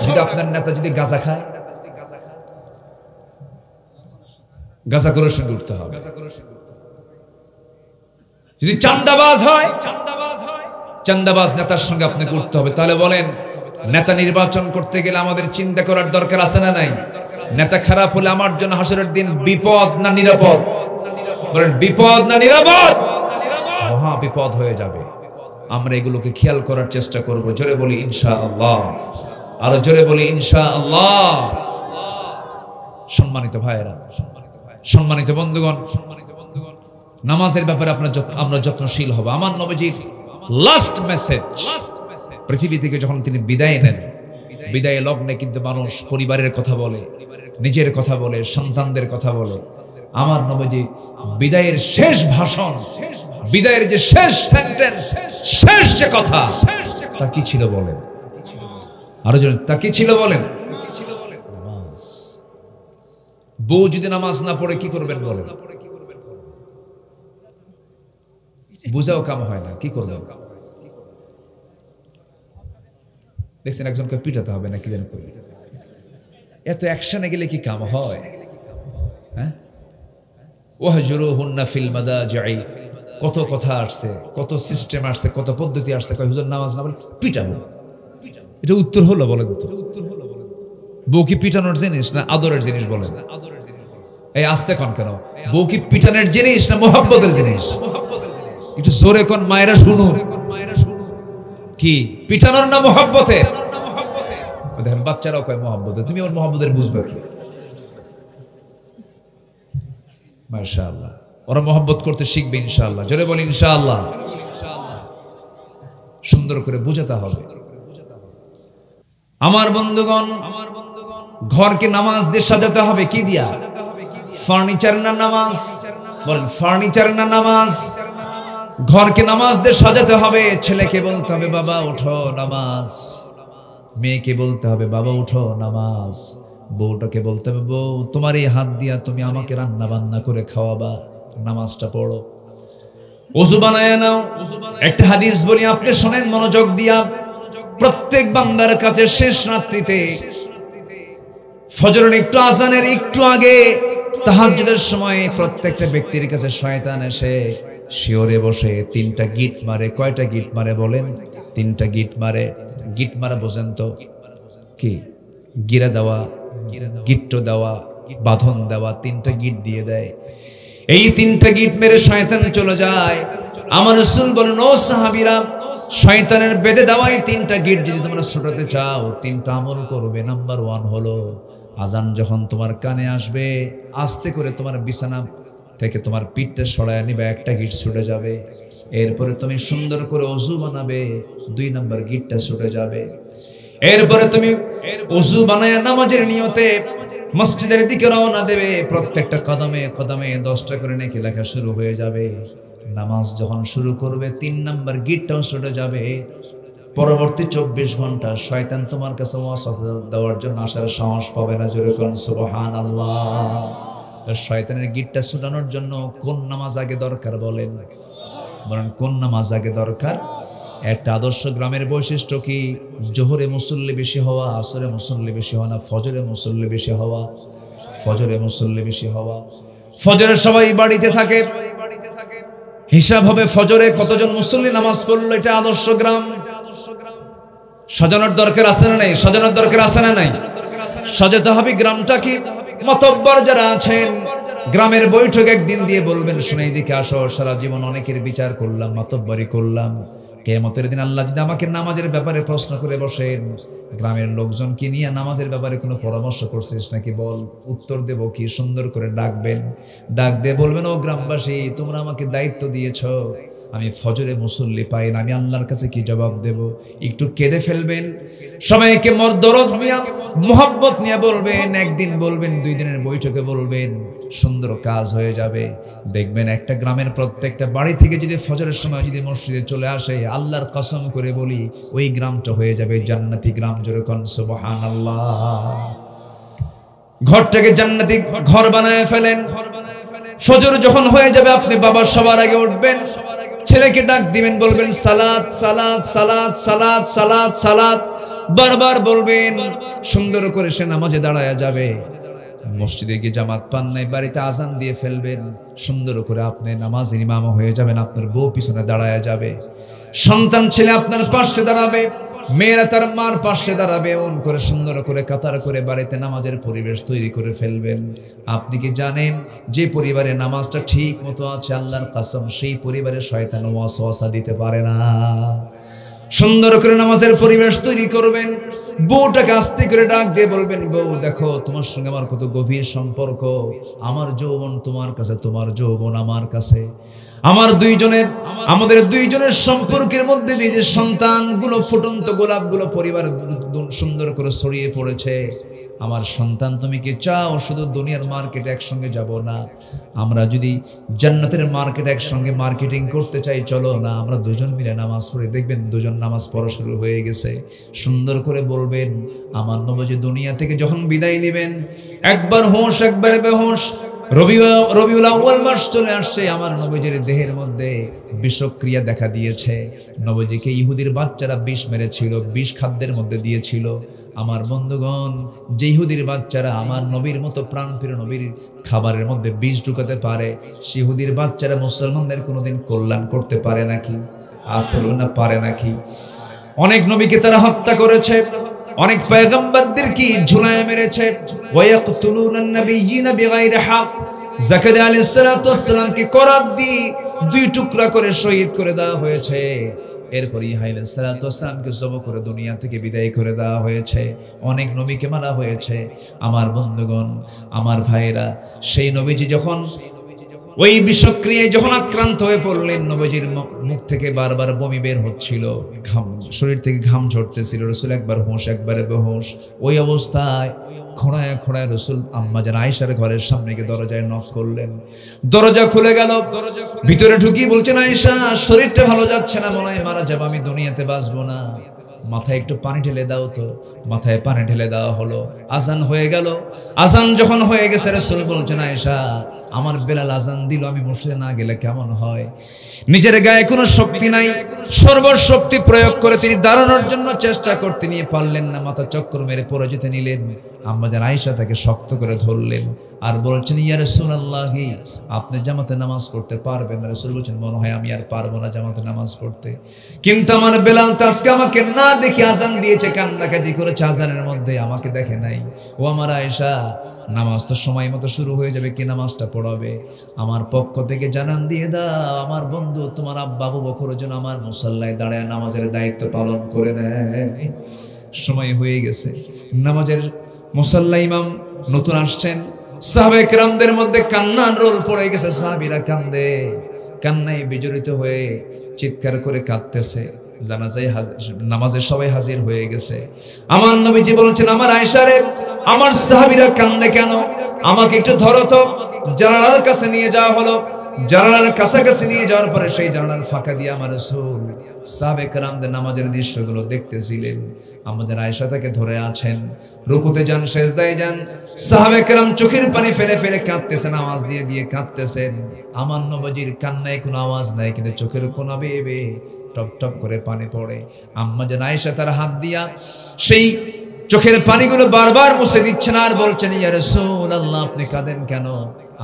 যদি আপনার নেতা যদি গাঁজা খায়, গাঁজা করে সঙ্গে উঠতে হবে। যদি চাঁদাবাজ হয়, চাঁদাবাজ নেতার সঙ্গে আপনাকে উঠতে হবে। তাহলে বলেন, নেতা নির্বাচন করতে গেলে আমাদের চিন্তা করার দরকার আছে না নাই? নেতা খারাপ হলে আমার জন্য হাসরের দিন বিপদ না নিরাপদ? বলেন, বিপদ না নিরাপদ? মহা বিপদ হয়ে যাবে। আমরা এগুলোকে খেয়াল করার চেষ্টা করব। জোরে বলি ইনশাআল্লাহ, আরো জোরে বলি ইনশাআল্লাহ। সম্মানিত ভাইয়েরা, সম্মানিত বন্ধুগণ, নামাজের ব্যাপারে আমরা যত্নশীল হব। আমার নবীজির লাস্ট মেসেজ, পৃথিবী থেকে যখন তিনি বিদায় নেন, বিদায় লগ্নে কিন্তু মানুষ পরিবারের কথা বলে, নিজের কথা বলে, সন্তানদের কথা বলে। আমার নবীজি বিদায়ের শেষ ভাষণ, বিদায়ের যে শেষ সেন্টেন্স, শেষ যে কথা, তা কি ছিল বলেন? আরো জন, তা কি ছিল বলেন? নামাজ। বউ যদি নামাজ না পড়ে কি করবেন বলেন? বুঝাও কাম হয় না, কি করবেন? দেখছেন একজনকে পিটাতে হবে না, কি যেন করবে। এত অ্যাকশনে গেলে কি কাম হয়? হ্যাঁ, ওয়াহজুরুহুন্না ফিল মাদাজি'i, কত কথা আসছে, কত সিস্টেম আসছে, কত পদ্ধতি আসছে। কয় হুজুর নামাজ না বলে পিটাবো, এটা উত্তর হলো? বলেন তো, বউ কি পিটানোর জিনিস না আদরের জিনিস? বলেন, এই আস্তে কন কেন? বউ কি পিটানোর জিনিস না মোহাব্বতের জিনিস? একটু জোরে কোন মায়েরা শুনুন, কি পিটানোর না মোহাব্বতের? দেখেন বাচ্চারাও কয় মোহাব্বতের। তুমি ওর মোহাব্বতের বুঝবে কি? মাশাআল্লাহ, ওরা মোহাব্বত করতে শিখবে ইনশাআল্লাহ। জোরে বলি ইনশাআল্লাহ। সুন্দর করে বুঝাতে হবে। আমার বন্ধুগণ, ঘরকে নামাজ দিয়ে সাজাতে হবে কি দিয়া? ফার্নিচার না নামাজ? বলেন, ফার্নিচার না নামাজ? ঘরকে নামাজ দিয়ে সাজাতে হবে। ছেলেকে বলতে হবে বাবা উঠো নামাজ, মেয়েকে বলতে হবে বাবা উঠো নামাজ, বউটাকে বলতে হবে বউ তোমার এই হাত দিয়া তুমি আমাকে রান্না বান্না করে খাওয়াবা, নামাজটা পড়ো। ওযু বানায় নাও। একটা হাদিস বলি, আপনি শুনেন মনোযোগ দিয়া। প্রত্যেক বান্দার কাছে শেষ রাত্রিতে ফজরের একটু আজানের একটু আগে তাহাজ্জুদের সময় প্রত্যেকটা ব্যক্তির কাছে শয়তান এসে শিওরে বসে তিনটা গিট মারে। কয়টা গিট মারে বলেন? তিনটা গিট মারে। গিট মারা বোঝেন তো কি? গিরা দেওয়া, গিট্ট দেওয়া, বাঁধন দেওয়া, তিনটা গিট দিয়ে দেয়। এই তিনটা গিট মেরে শয়তান চলে যায়। আমার রাসূল বলেন, ও সাহাবীরা, শয়তানের বেঁধে দেওয়া এই তিনটা গিট যদি তোমরা ছুটাতে চাও, তিনটা আমল করবে। নাম্বার 1 হলো, আজান যখন তোমার কানে আসবে আস্তে করে তোমার বিছানা থেকে তোমার পিঠটা সরায় নিবে, একটা গিট ছুটে যাবে। এরপরে তুমি সুন্দর করে ওযু বানাবে, 2 নাম্বার গিটটা ছুটে যাবে। এরপরে তুমি ওযু বানায় নামাজের নিয়তে মসজিদের দিকে রওনা দেবে। প্রত্যেকটা কদমে কদমে 10টা করে নেকি লেখা শুরু হয়ে যাবে। নামাজ যখন শুরু করবে 3 নাম্বার গিটটাও ছুটে যাবে। পরবর্তী 24 ঘন্টা শয়তান তোমার কাছে ওয়াসওয়াসা দেওয়ার জন্য আসার সাহস পাবে না। জোরে কোন সুবহানাল্লাহ। শয়তানের গিটটা ছুটানোর জন্য কোন নামাজ আগে দরকার বলেন? বলেন, কোন নামাজ আগে দরকার? একটা আদর্শ গ্রামের বৈশিষ্ট্য কি? জোহরে মুসল্লি বেশি হওয়া, আসরে মুসল্লি বেশি হওয়া না ফজরে মুসল্লি বেশি হওয়া? ফজরে মুসল্লি বেশি হওয়া। ফজরে সবাই বাড়িতে থাকে, হিসাব হবে ফজরে কতজন মুসল্লি নামাজ পড়লো। এটা আদর্শ গ্রাম। সাজানোর দরকার আছে না নাই? সাজানোর দরকার আছে না নাই? সাজাতে হবে গ্রামটা কি? মাতব্বর যারা আছেন গ্রামের বৈঠক একদিন দিয়ে বলবেন, শুনে এদিকে আসো, সারা জীবন অনেকের বিচার করলাম, মাতব্বরি করলাম, কিয়ামতের দিন আল্লাহ যদি আমাকে নামাজের ব্যাপারে প্রশ্ন করে বসেন, গ্রামের লোকজনকে নিয়ে নামাজের ব্যাপারে কোনো পরামর্শ করছিস নাকি বল, উত্তর দেব কি? সুন্দর করে ডাকবেন, ডাক দিয়ে বলবেন, ও গ্রামবাসী, তোমরা আমাকে দায়িত্ব দিয়েছো, আমি ফজরে মুসল্লি পাই না, আমি আল্লাহর কাছে কি জবাব দেব? একটু কেঁদে ফেলবেন, সবাইকে দরদ নিয়ে মোহাব্বত নিয়ে বলবেন, একদিন বলবেন, 2 দিনের বৈঠকে বলবেন, সুন্দর কাজ হয়ে যাবে। দেখবেন একটা গ্রামের প্রত্যেকটা বাড়ি থেকে যদি ফজরের সময় যদি মসজিদে চলে আসে, আল্লাহর কসম করে বলি, ওই গ্রামটা হয়ে যাবে জান্নাতি গ্রাম। জোরে কোন সুবহানাল্লাহ। ঘরটাকে জান্নাতি ঘর বানায় ফেলেন। ফজর যখন হয়ে যাবে, আপনি বাবা সবার আগে উঠবেন, ছেলেকে ডাক দিবেন, বলবেন সালাত সালাত সালাত সালাত সালাত সালাত, বারবার বলবেন। সুন্দর করে সে নামাজে দাঁড়ায়া যাবে। মসজিদে গিয়ে জামাত পান নাই, বাড়িতে আজান দিয়ে ফেলবেন, সুন্দর করে আপনি নামাজের ইমাম হয়ে যাবেন। আপনার বউ পিছনে দাঁড়ায়া যাবে, সন্তান ছেলে আপনার পাশে দাঁড়াবে, মেয়েরা তার মার পাশে দাঁড়াবে। এমন করে সুন্দর করে কাতার করে বাড়িতে নামাজের পরিবেশ তৈরি করে ফেলবেন। আপনি কি জানেন, যে পরিবারে নামাজটা ঠিক মতো আছে, আল্লাহর কসম, সেই পরিবারে শয়তান ওয়াসওয়াসা দিতে পারে না। সুন্দর করে নামাজের পরিবেশ তৈরি করবেন। বউটাকে আস্তে করে ডাক দিয়ে বলবেন, বউ দেখো, তোমার সঙ্গে আমার কত গভীর সম্পর্ক, আমার যৌবন তোমার কাছে, তোমার যৌবন আমার কাছে। আমাদের দুইজনের সম্পর্কের মধ্যে দিয়ে যে সন্তানগুলো, ফুটন্ত গোলাপগুলো পরিবার সুন্দর করে ছড়িয়ে পড়েছে, আমার সন্তান তুমি কি চাও শুধু দুনিয়ার মার্কেটে একসঙ্গে যাব না, আমরা যদি জান্নাতের মার্কেটে একসঙ্গে মার্কেটিং করতে চাই, চলো না আমরা দুজন মিলে নামাজ পড়ি। দেখবেন দুজন নামাজ পড়া শুরু হয়ে গেছে। সুন্দর করে বলবেন, আমার নবী দুনিয়া থেকে যখন বিদায় নেবেন, একবার হোশ একবার বেহোশ, রবিউল আউয়াল মাস চলে আসছে, আমার নবীজির দেহের মধ্যে বিষক্রিয়া দেখা দিয়েছে। নবীজিকে ইহুদির বাচ্চারা বিষ মেরেছিল, বিষ খাদ্যের মধ্যে দিয়েছিল। আমার বন্ধুগণ, যে ইহুদির বাচ্চারা আমার নবীর মতো প্রাণপ্রিয় নবীর খাবারের মধ্যে বিষ ঢুকাতে পারে, সে ইহুদির বাচ্চারা মুসলমানদের কোনোদিন কল্যাণ করতে পারে নাকি? আসতে বলবেন না, পারে নাকি? অনেক নবীকে তারা হত্যা করেছে, অনেক পয়গম্বরদের কি ঝুলায় মেরেছে। ওয়ায়াকতুলুনান নাবিয়্যিনা বিগাইরি হক। জাকারিয়া আলাইহিস সালাতু ওয়াস সালামকে করাত দিয়ে 2 টুকরা করে শহীদ করে দেওয়া হয়েছে। এরপর ইহা আলাইহিস সালাতু ওয়াস সালামকে জব করে দুনিয়া থেকে বিদায় করে দেওয়া হয়েছে। অনেক নবীকে মারা হয়েছে। আমার বন্ধুগণ, আমার ভাইরা, সেই নবীজি যখন ওই বিষক্রিয়ায় যখন আক্রান্ত হয়ে পড়লেন, নবীজির মুখ থেকে বারবার বমি বের হচ্ছিল, শরীর থেকে ঘাম ঝরতেছিল। রাসূল একবার হোশ একবার বেহুশ। ওই অবস্থায় খোঁড়ায় খোঁড়ায় রাসূল আম্মা জান আয়েশার ঘরের সামনে গিয়ে দরজায় নক করলেন। দরজা খুলে গেল। ভিতরে ঢুকিয়ে বলছেন, আয়েশা, শরীরটা ভালো যাচ্ছে না, মনে হয় মারা যাবো, আমি দুনিয়াতে বাঁচবো না, মাথায় একটু পানি ঢেলে দাও তো। মাথায় পানি ঢেলে দেওয়া হলো। আজান হয়ে গেল। আজান যখন হয়ে গেছে, রাসূল বলছেন, আয়েশা, আমার বেলাল আজান দিল, আমি মসজিদে না গেলে কেমন হয়? নিজের গায়ে কোনো শক্তি নাই, সর্বশক্তি প্রয়োগ করে তিনি দাঁড়ানোর জন্য চেষ্টা করতে নিয়ে পারলেন না, মাথা চক্কর মেরে পড়ে যেতে নিলেন। আম্মা জান আয়েশা তাকে শক্ত করে ধরলেন আর বলছেন, ইয়া রাসূলুল্লাহ, আপনি জামাতে নামাজ পড়তে পারবেন না? রাসূল বলছেন, মনে হয় আমি আর পারবো না জামাতে নামাজ পড়তে, কিন্তু আমার বেলাল তো আজকে আমাকে না দেখে আজান দিয়েছে, কান্নাকাটি করেছে আজানের মধ্যে, আমাকে দেখে নাই। ও আমার আয়েশা, নামাজ তো সময় মতো শুরু হয়ে যাবে, কি নামাজটা পড়াবে? আমার পক্ষ থেকে জানান দিয়ে দাও, আমার বন্ধু তোমার আব্বা আবু বকরের জন্য আমার মুসাল্লায় দাঁড়ায় নামাজের দায়িত্ব পালন করে নেয়। সময় হয়ে গেছে, নামাজের মুসাল্লা ইমাম নতুন আসছেন। সাহাবায়ে কেরামদের মধ্যে কান্নার রোল পড়ে গেছে। সাহাবীরা কান্দে, কান্নায় বিজড়িত হয়ে চিৎকার করে কাঁদতেছে। জানাজায় নামাজে সবাই হাজির হয়ে গেছে। আমার নবীজি বলছেন, আমার আয়েশা রে, আমার সাহাবীরা কান্দে কেন? আমাকে একটু ধরো তো। জানালার কাছে নিয়ে যাওয়া হলো। জানালার কাছাকাছি নিয়ে যাওয়ার পরে সেই জানালার ফাঁকা দিয়ে আমার রাসূল সাহাবায়ে কেরামদের নামাজের দৃশ্যগুলো দেখতেছিলেন। আমাদের আয়েশা তাকে ধরে আছেন, রুকুতে যান, সেজদায় যান। সাহাবায়ে কেরাম চোখের পানি ফেলে ফেলে কাঁদতেছেন, আওয়াজ দিয়ে দিয়ে কাঁদতেছেন। আমার নবীজির কান্নায় কোনো আওয়াজ নাই, কিন্তু চোখের কোনা বেয়ে বেয়ে টপ টপ করে পানি পড়ে। আম্মা জান আয়েশা তার হাত দিয়া সেই চোখের পানিগুলো বারবার মুছে দিচ্ছেন আর বলছেন, ইয়া রাসূলুল্লাহ, আপনি কাঁদেন কেন?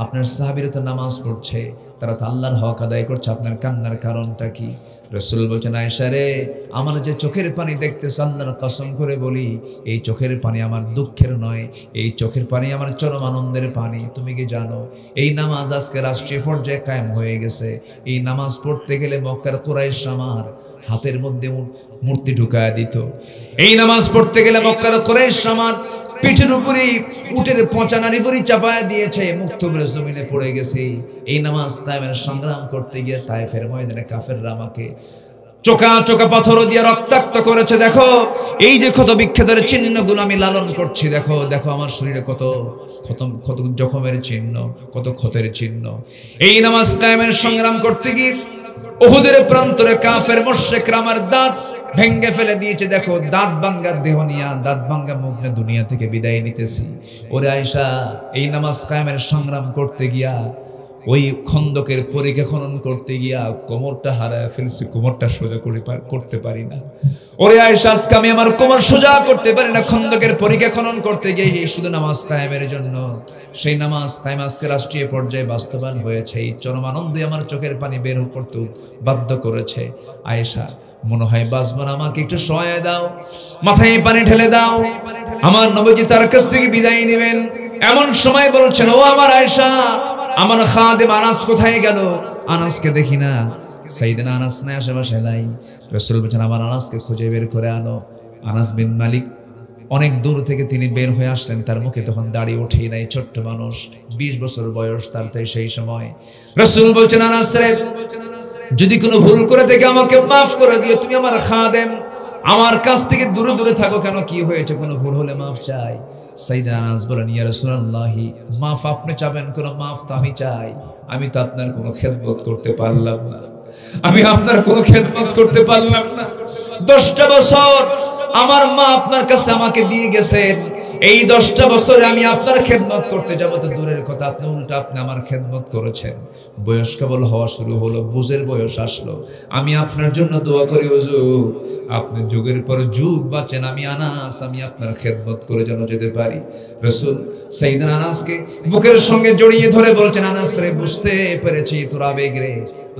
আপনার সাহাবীরা তো নামাজ পড়ছে, তারা তো আল্লাহর হক আদায় করছে, আপনার কান্নার কারণটা কি? রাসূল বলছেন, আয়েশা রে, আমার যে চোখের পানি দেখতেছ, আল্লাহর কসম করে বলি, এই চোখের পানি আমার দুঃখের নয়, এই চোখের পানি আমার চরম আনন্দের পানি। তুমি কি জানো এই নামাজ আজকে রাষ্ট্রীয় পর্যায়ে কায়েম হয়ে গেছে? এই নামাজ পড়তে গেলে মক্কার কুরাইশ আমার হাতের মধ্যে মূর্তি ঢুকায় দিত। এই নামাজ পড়তে গেলে মক্কার কুরাইশ আমার পিঠের উপরে উটের পচা নারী পরি চাপায় দিয়েছে, মুক্ত করে জমিনে পড়ে গেছি। এই নামাজ কায়েমের সংগ্রাম করতে গিয়ে তায়েফের ময়দানে কাফেররা আমাকে চোকা চোকা পাথর দিয়ে রক্তাক্ত করেছে। দেখো এই যে ক্ষত বিক্ষতের চিহ্নগুলো আমি লালন করছি, দেখো দেখো আমার শরীরে কত ক্ষত জখমের চিহ্ন, কত ক্ষতের চিহ্ন। এই নামাজ কায়েমের সংগ্রাম করতে গিয়ে উহুদের প্রান্তরে কাফের মুশরিকরা আমার দাঁত ভেঙ্গে ফেলে দিয়েছে। দেখো দাঁত ভাঙ্গা দেহ নিয়া, দাঁত ভাঙ্গা মুখ নিয়ে দুনিয়া থেকে বিদায় নিতেছি। ওরে আয়েশা, এই নামাজ কায়েমের সংগ্রাম করতে গিয়া, ওই খন্দকের পরীক্ষা খনন করতে গিয়া কোমরটা হারায় ফেলছি, কোমরটা সোজা করতে পারি না। ওরে আয়েশা, আজকে আমি আমার কোমর সোজা করতে পারি না খন্দকের পরীক্ষা খনন করতে গিয়ে, এই শুধু নামাজ কায়েমের জন্য। সেই নামাজ কায়েম আজকে রাষ্ট্রীয় পর্যায়ে বাস্তবায়ন হয়েছে। এই চরম আনন্দে আমার চোখের পানি বের করতে বাধ্য করেছে। আয়েশা, মনে হয় বাঁচবো না, আমাকে একটু সহায় দাও, মাথায় পানি ঢেলে দাও, আমার নবীজি তার কাছ থেকে বিদায় নেবেন। এমন সময় বলছেন, ও আমার আয়েশা, আমার খাদেম আনাস কোথায় গেল? আনাসকে দেখি না। সাইয়েদনা আনাস নাই, আশেপাশে নাই। রাসূল বলেছেন, আমার আনাসকে খুঁজে বের করে আনো। আনাস বিন মালিক অনেক দূর থেকে তিনি বের হয়ে আসলেন, তার মুখে তখন দাড়ি উঠেই নাই, ছোট্ট মানুষ, 20 বছর বয়স তার। তাই সেই সময় রাসূল বলছেন, আনাস রে, যদি কোনো ভুল করে থেকে আমাকে মাফ করে দিও, তুমি আমার খাদেম, আমার কাছ থেকে দূরে দূরে থাকো কেন? কি হয়েছে? কোনো ভুল হলে মাফ চাই। সাইয়েদনা আনাস বলেন, ইয়া রাসূলুল্লাহ, মাফ আপনি চাবেন, কোনো মাফ তো আমি চাই। আমি তো আপনার কোনো খেদমত করতে পারলাম না, আমি আপনার কোনো খেদমত করতে পারলাম না। 10টা বছর আমার মা আপনার কাছে আমাকে দিয়ে গেছেন, এই 10টা বছরে আমি আপনার খেদমত করতে যাব তো দূরের কথা, আপনি উল্টা আপনি আমার খেদমত করেছেন। বয়স কেবল হওয়া শুরু হলো, বুঝের বয়স আসলো। আমি আপনার জন্য দোয়া করি হুজুর, আপনি যুগের পর যুগ বাঁচেন, আমি আনাস, আমি আপনার খেদমত করে যেন যেতে পারি। রাসূল সাইয়েদনা আনাসকে বুকের সঙ্গে জড়িয়ে ধরে বলছেন, আনাস রে, বুঝতে পেরেছি তোর আবেগ রে।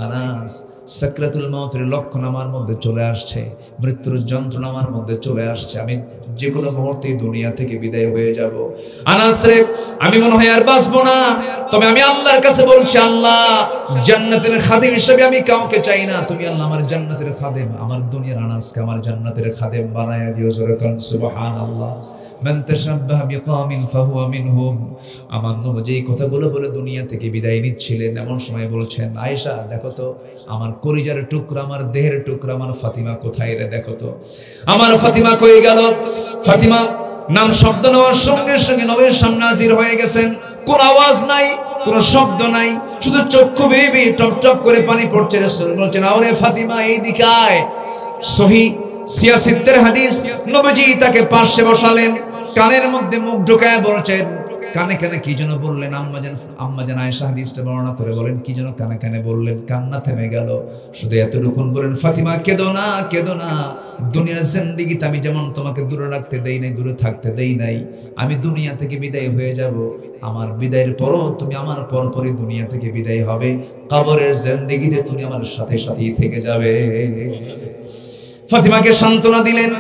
আনাস, সাকরাতুল মউতের লক্ষণ আমার মধ্যে চলে আসছে, মৃত্যুর যন্ত্রণা আমার মধ্যে চলে আসছে, আমি যে কোনো মুহূর্তে দুনিয়া থেকে বিদায় হয়ে যাব। আনাস রে, আমি মনে হয় আর বাঁচবো না, তবে আমি আল্লাহর কাছে বলছি, আল্লাহ, জান্নাতের খাদেম হিসেবে আমি কাউকে চাই না, তুমি আল্লাহ আমার জান্নাতের খাদেম, আমার দুনিয়ার আনাসকে আমার জান্নাতের খাদেম বানায়া দিও। জোরে কোন সুবহানাল্লাহ। মান তাশাব্বাহা বিকওমিন ফাহুয়া মিনহুম। আমার নবী যেই কথাগুলো বলে দুনিয়া থেকে বিদায় নিচ্ছিলেন, এমন সময় বলছেন, আয়েশা, দেখো তো আমার কলিজার টুকরা, আমার দেহের টুকরা, আমার ফাতিমা কোথায় রে? দেখো তো আমার ফাতিমা কই গেল? ফাতিমা নাম শব্দ নেওয়ার সঙ্গে সঙ্গে নবীর সামনে হাজির হয়ে গেছেন। কোন আওয়াজ নাই, কোন শব্দ নাই, শুধু চক্ষু বেয়ে টপ টপ করে পানি পড়ছে। রাসূল বলছেন, আরে ফাতিমা, এই দিকে আয়। সহিহ সিয়াসিতের হাদিস, নবীজি তাকে পাশে বসালেন, কানের মধ্যে মুখ ঢোকায় বলছেন, কানে কানে কি যেন বললেন। আম্মাজান আয়েশা হাদিসটা বর্ণনা করে বলেন, কি যেন কানে কানে বললেন, কান্না থেমে গেল। শুধু এতটুকুন বলেন, ফাতিমা, কেঁদো না, কেঁদো না। দুনিয়ার জিন্দেগিতে আমি যেমন তোমাকে দূরে রাখতে দেই নাই, দূরে থাকতে দেই নাই, আমি দুনিয়া থেকে বিদায় হয়ে যাব। আমার বিদায়ের পরও তুমি আমার পরপরই দুনিয়া থেকে বিদায় হবে, কবরের জিন্দেগিতে তুমি আমার সাথে সাথেই থেকে যাবে। ফাতিমাকে সান্ত্বনা দিলেন।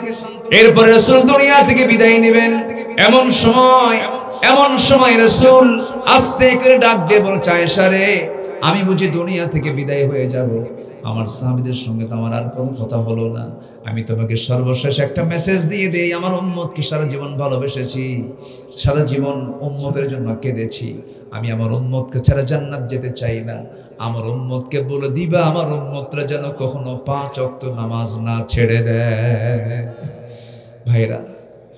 এরপরে রাসূল দুনিয়া থেকে বিদায় নেবেন। এমন সময় রাসূল আস্তে করে ডাক দিয়ে বলছে, আয়েশা রে, আমি বুঝি দুনিয়া থেকে বিদায় হয়ে যাব, আমার সাহাবীদের সঙ্গে তো আমার আর কোনো কথা হলো না, আমি তোমাকে সর্বশেষ একটা মেসেজ দিয়ে দেই। আমার উম্মতকে সারা জীবন ভালোবেসেছি, সারা জীবন উম্মতের জন্য কেঁদেছি, আমি আমার উম্মতকে ছাড়া জান্নাত যেতে চাই না। আমার উম্মতকে বলে দিবা, আমার উম্মতরা যেন কখনো 5 ওয়াক্ত নামাজ না ছেড়ে দেয়। ভাইরা,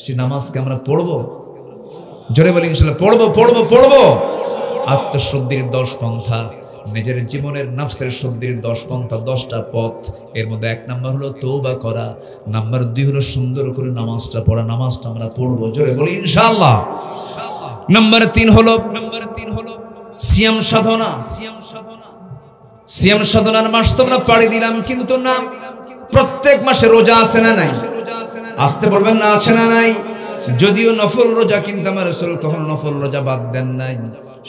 সেই নামাজকে আমরা পড়বো, জোরে বলি ইনশাআল্লাহ, পড়বো। আত্মশুদ্ধির 10 পন্থা, নিজের জীবনের নফসের শুদ্ধির 10 পন্থা, 10টা পথ। এর মধ্যে 1 নাম্বার হলো তওবা করা, নাম্বার 2 হলো সুন্দর করে নামাজটা পড়া, নামাজটা আমরা পড়বো, জোরে বলি ইনশাআল্লাহ। নাম্বার 3 হলো সিয়াম সাধনা। সিয়াম সাধনার মাস তো আমরা পাড়ি দিলাম, কিন্তু না, প্রত্যেক মাসে রোজা আছে না নাই? আসতে বলবেন না, আছে না নাই? যদিও নফল রোজা, কিন্তু আমার রাসূল কখনো নফল রোজা বাদ দেন নাই।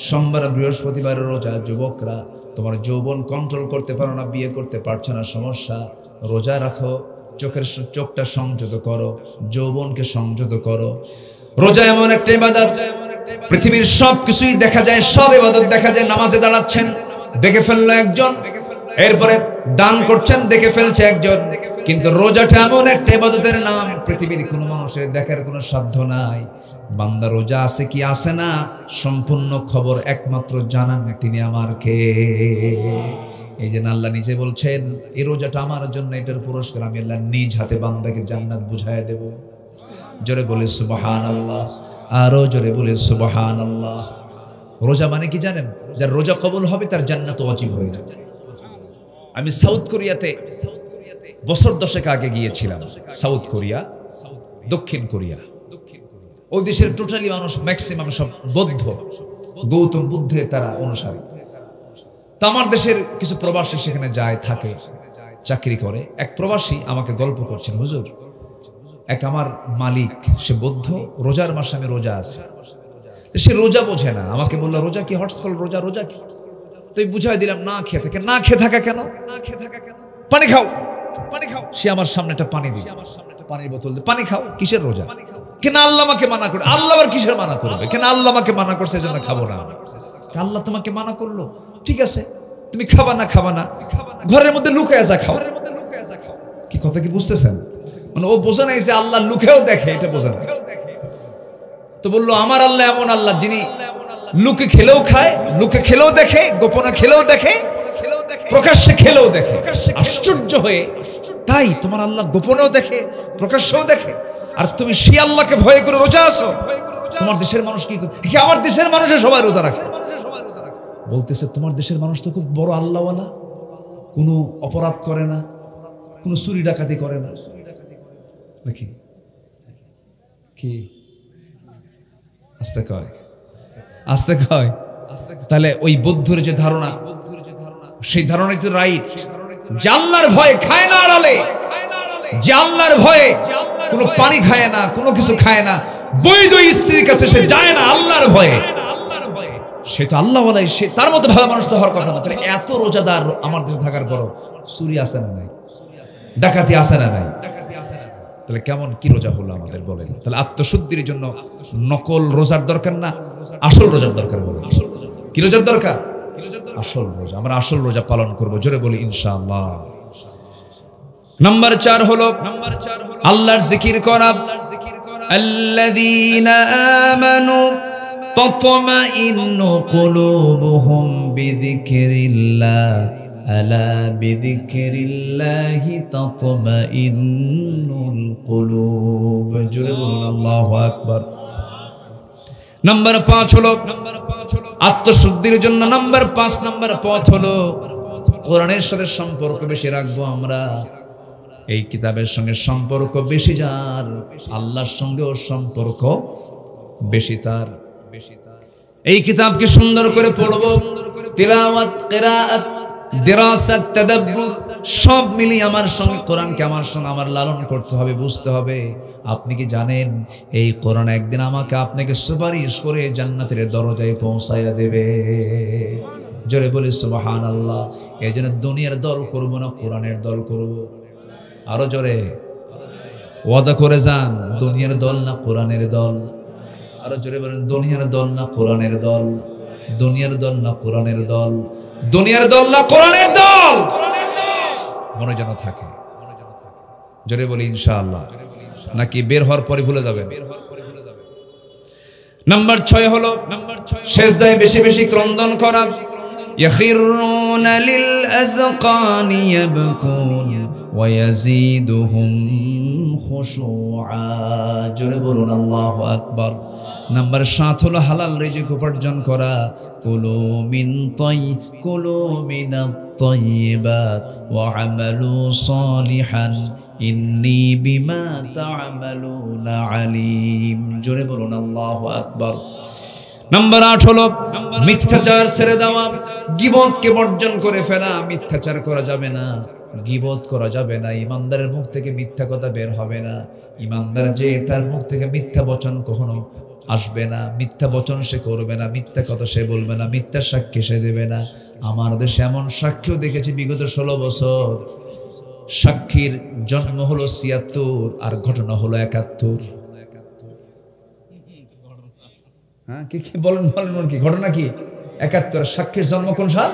সোমবার বৃহস্পতিবারের রোজা। যুবকরা, তোমার যৌবন কন্ট্রোল করতে পারো না, বিয়ে করতে পারছো না, সমস্যা। রোজা রাখো, চোখটা সংযত করো, যৌবনকে সংযত করো। রোজা এমন একটা ইবাদত, পৃথিবীর সব কিছুই দেখা যায়, সব ইবাদত দেখা যায়। নামাজে দাঁড়াচ্ছেন, দেখে ফেললো একজন, এরপরে দান করছেন, দেখে ফেলছে একজন, কিন্তু রোজাটা এমন একটা ইবাদতের নাম, পৃথিবীর কোনো মানুষের দেখার কোনো সাধ্য নাই। বান্দা রোজা আছে কি আছে না, সম্পূর্ণ খবর একমাত্র জানান তিনি আমার কে। এই যে আল্লাহ নিজে বলছেন, এই রোজাটা আমার জন্য, এটার পুরস্কার আমি আল্লাহ নিজ হাতে বান্দাকে জান্নাত বুঝায় দেব। জোরে বলে সুবহানাল্লাহ, আরো জোরে বলে সুবহানাল্লাহ। রোজা মানে কি জানেন? যার রোজা কবুল হবে তার জান্নাত ওয়াজিব হয়ে যাবে। আমি সাউথ কোরিয়াতে বছর 10 আগে গিয়েছিলাম। সাউথ কোরিয়া, দক্ষিণ কোরিয়া, ওই দেশের টোটালি মানুষ ম্যাক্সিমাম সব বৌদ্ধ, গৌতম বুদ্ধের তারা অনুসারী। তা আমার দেশের কিছু প্রবাসী সেখানে যায়, থাকে, চাকরি করে। এক প্রবাসী আমাকে গল্প করছেন, হুজুর, এক আমার মালিক, সে বৌদ্ধ, রোজার মাসে আমি রোজা আছে, সে রোজা বোঝে না। আমাকে বললো, রোজা কি? হটস কল রোজা, রোজা কি? তুই বুঝাই দিলাম, না খেয়ে থাকে। না খেয়ে থাকা কেন? পানি খাও, পানি খাও। সে আমার সামনে একটা পানি দিল, পানির বোতল দিয়ে, পানি খাও। কিসের রোজা? কেন আল্লাহ আমাকে মানা করে? আল্লাহ আর কিসের মানা করবে? কেন আল্লাহ আমাকে মানা করছে, এজন্য খাবো না। আল্লাহ তোমাকে মানা করলো, ঠিক আছে, তুমি খাবা না, খাবা না, ঘরের মধ্যে লুকায় যা খাও। কি কথা কি বুঝতেছেন? মানে ও বোঝে নাই যে আল্লাহ লুকেও দেখে, এটা বোঝে না। তো বললো, আমার আল্লাহ এমন আল্লাহ যিনি লুকে খেলেও খায়, লুকে খেলেও দেখে, গোপনে খেলেও দেখে, প্রকাশ্যে খেলেও দেখে। আশ্চর্য হয়ে, তাই তোমার আল্লাহ গোপনেও দেখে, প্রকাশ্যেও দেখে, আর তুমি সেই আল্লাহকে ভয় করে রোজা আছো। তোমার দেশের মানুষ কি? আমার দেশের মানুষের সবাই রোজা রাখে। বলতেছে, তোমার দেশের মানুষ তো খুব বড় আল্লাহওয়ালা, কোনো অপরাধ করে না, কোনো চুরি ডাকাতি করে না, নাকি? কি আস্তে কয়, আস্তে কয়। তাহলে ওই বৌদ্ধের যে ধারণা, সেই ধারণাই তো রাইট। জাল্লার ভয়ে খায় না আড়ালে, জাল্লার ভয়ে কোনো পানি খায় না, কোনো কিছু খায় না, বৈধ স্ত্রীর কাছে সে যায় না আল্লাহর ভয়ে। সে তো আল্লাহ ওয়ালাই, সে তার মতো ভালো মানুষ তো হওয়ার কথা না। তাহলে এত রোজাদার আমার দেশে থাকার পরও চুরি আসে না নাই, ডাকাতি আসে না নাই, তাহলে কেমন কি রোজা হলো আমাদের বলেন? তাহলে আত্মশুদ্ধির জন্য নকল রোজার দরকার না, আসল রোজার দরকার। বলেন কি রোজার দরকার? আসল রোজা। আমরা আসল রোজা পালন করব, জোরে বলি ইনশাআল্লাহ। নাম্বার 4 হলো আল্লাহর জিকির করা। আল্লাযীনা আমানু তাতমাইন্নু কুলুবুহুম বিযিকরিল্লাহ আলা বিযিকরিল্লাহি তাতমাইন্নুল কুলুব। জোরে বলুন আল্লাহু আকবার। নাম্বার 5 হলো আত্মশুদ্ধির জন্য নাম্বার 5 নাম্বার পথ হলো কোরআনের সাথে সম্পর্ক বেশি রাখবো আমরা। এই কিতাবের সঙ্গে সম্পর্ক বেশি যার, আল্লাহর সঙ্গেও সম্পর্ক বেশি তার। এই কিতাবকে সুন্দর করে পড়বো, তিলাওয়াত, কিরাআত, দিরাসাত, তাদাব্বুর সব মিলিয়ে আমার সঙ্গে কোরআনকে আমার সঙ্গে আমার লালন করতে হবে, বুঝতে হবে। আপনি কি জানেন এই কোরআন একদিন আমাকে আপনাকে সুপারিশ করে জান্নাতের দরজায় পৌঁছায়া দেবে? জোরে বলি সুবহানাল্লাহ। এই জন্য দুনিয়ার দল করব না, কোরআনের দল করব। আরো জোরে ওয়াদা করে যান, দুনিয়ার দল না কোরআনের দল। আরো জোরে বলেন, দুনিয়ার দল না কোরআনের দল, দুনিয়ার দল না কোরআনের দল, দুনিয়ার দল না কোরআনের দল। মনে যেন থাকে, জোরে বলি ইনশাআল্লাহ। নাকি বের হওয়ার পরে ভুলে যাবেন? নাম্বার 6 হলো সেজদায় বেশি বেশি ক্রন্দন করা। ইয়াখিরুনা লিল আযকানি ইয়াবকুন ওয়া ইয়াজিদুহুম খুশুআ। জোরে বলুন আল্লাহু আকবার। নাম্বার 7 হলো হালাল রিজিক উপার্জন করা। কুলু মিনাত তাইয়্যিবাত ওয়া আমালু সালিহান ইন্নী বিমা তা'মালুনা আলিম। জোরে বলুন আল্লাহু আকবার। নাম্বার 8 হলো মিথ্যাচার ছেড়ে দেওয়া, গীবতকে বর্জন করে ফেলা। মিথ্যাচার করা যাবে না, গীবত করা যাবে না, ইমানদারের মুখ থেকে মিথ্যা কথা বের হবে না। ইমানদার যে তার মুখ থেকে মিথ্যা বচন কখনো আসবে না, মিথ্যা বচন সে করবে না, মিথ্যা কথা সে বলবে না, মিথ্যা সাক্ষী সে দেবে না। আমার দেশে এমন সাক্ষীও দেখেছি বিগত 16 বছর সাক্ষীর জন্ম হলো 76 আর ঘটনা হলো 71। হ্যাঁ কি কি বলেন বলেন কি ঘটনা কি 71, সাক্ষীর জন্ম কোন সাল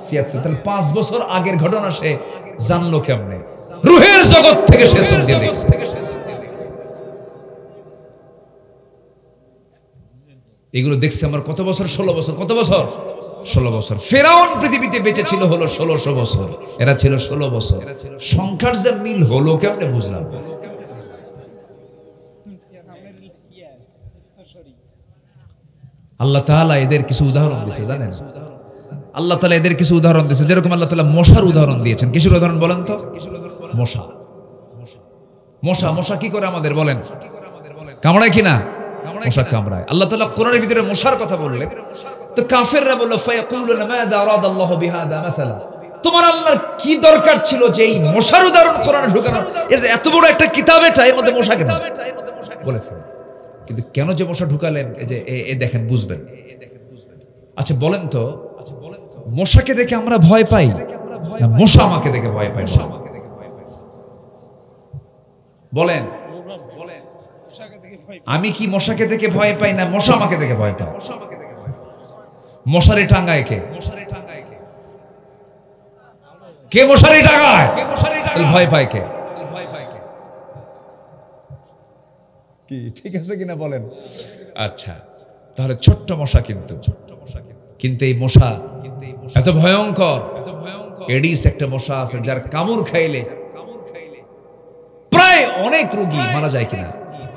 76, তাহলে 5 বছর আগের ঘটনা সে জানলো কেমনে? রুহের জগৎ থেকে সে চোখ দিয়ে দেখছে। এগুলো দেখছে আমার কত বছর? 16 বছর। কত বছর? 16 বছর। ফেরাউন পৃথিবীতে বেঁচে ছিল হলো 1600 বছর, এরা ছিল 16 বছর। সংখ্যার যে মিল হলো কেমনে বুঝলাম? আল্লাহ তাআলা এদের কিছু উদাহরণ দিয়েছে, জানেন? আল্লাহ তাআলা এদের কিছু উদাহরণ দিয়েছে, যেরকম আল্লাহ তাআলা মশার উদাহরণ দিয়েছেন। কিসের উদাহরণ বলেন তো? মশা। মশা মশা কি করে আমাদের বলেন? কামড়ায় কিনা? মশা কামড়ায়। আল্লাহ তাআলা কোরআনের ভিতরে মশার কথা বললেন, তো কাফেররা বলল ফায়াকুলুনা মাযা আরাদাল্লাহু বিহাদা মাসালা, তোমার আল্লাহর কি দরকার ছিল যে এই মশার উদাহরণ কোরআনে ঢুকানো? এর এত বড় একটা কিতাব, এটা এর মধ্যে মশা কেন বলে ফেলেন। কিন্তু কেন যে মশা ঢুকালেন এই যে এ দেখেন, বুঝবেন। আচ্ছা বলেন তো, মশাকে দেখে আমরা ভয় পাই না মশা আমাকে দেখে ভয় পায়? বলেন, আমি কি মশাকে দেখে ভয় পাই না মশা আমাকে দেখে ভয় পায়? মশারি টাঙ্গায় কে? কে মশারি টাঙ্গায়? ভয় পায় কে? কি ঠিক আছে কিনা বলেন? আচ্ছা, তাহলে ছোট্ট মশা, কিন্তু এই মশা এত ভয়ঙ্কর। এডিস একটা মশা আছে যার কামড় খাইলে প্রায় অনেক রোগী মারা যায় কিনা?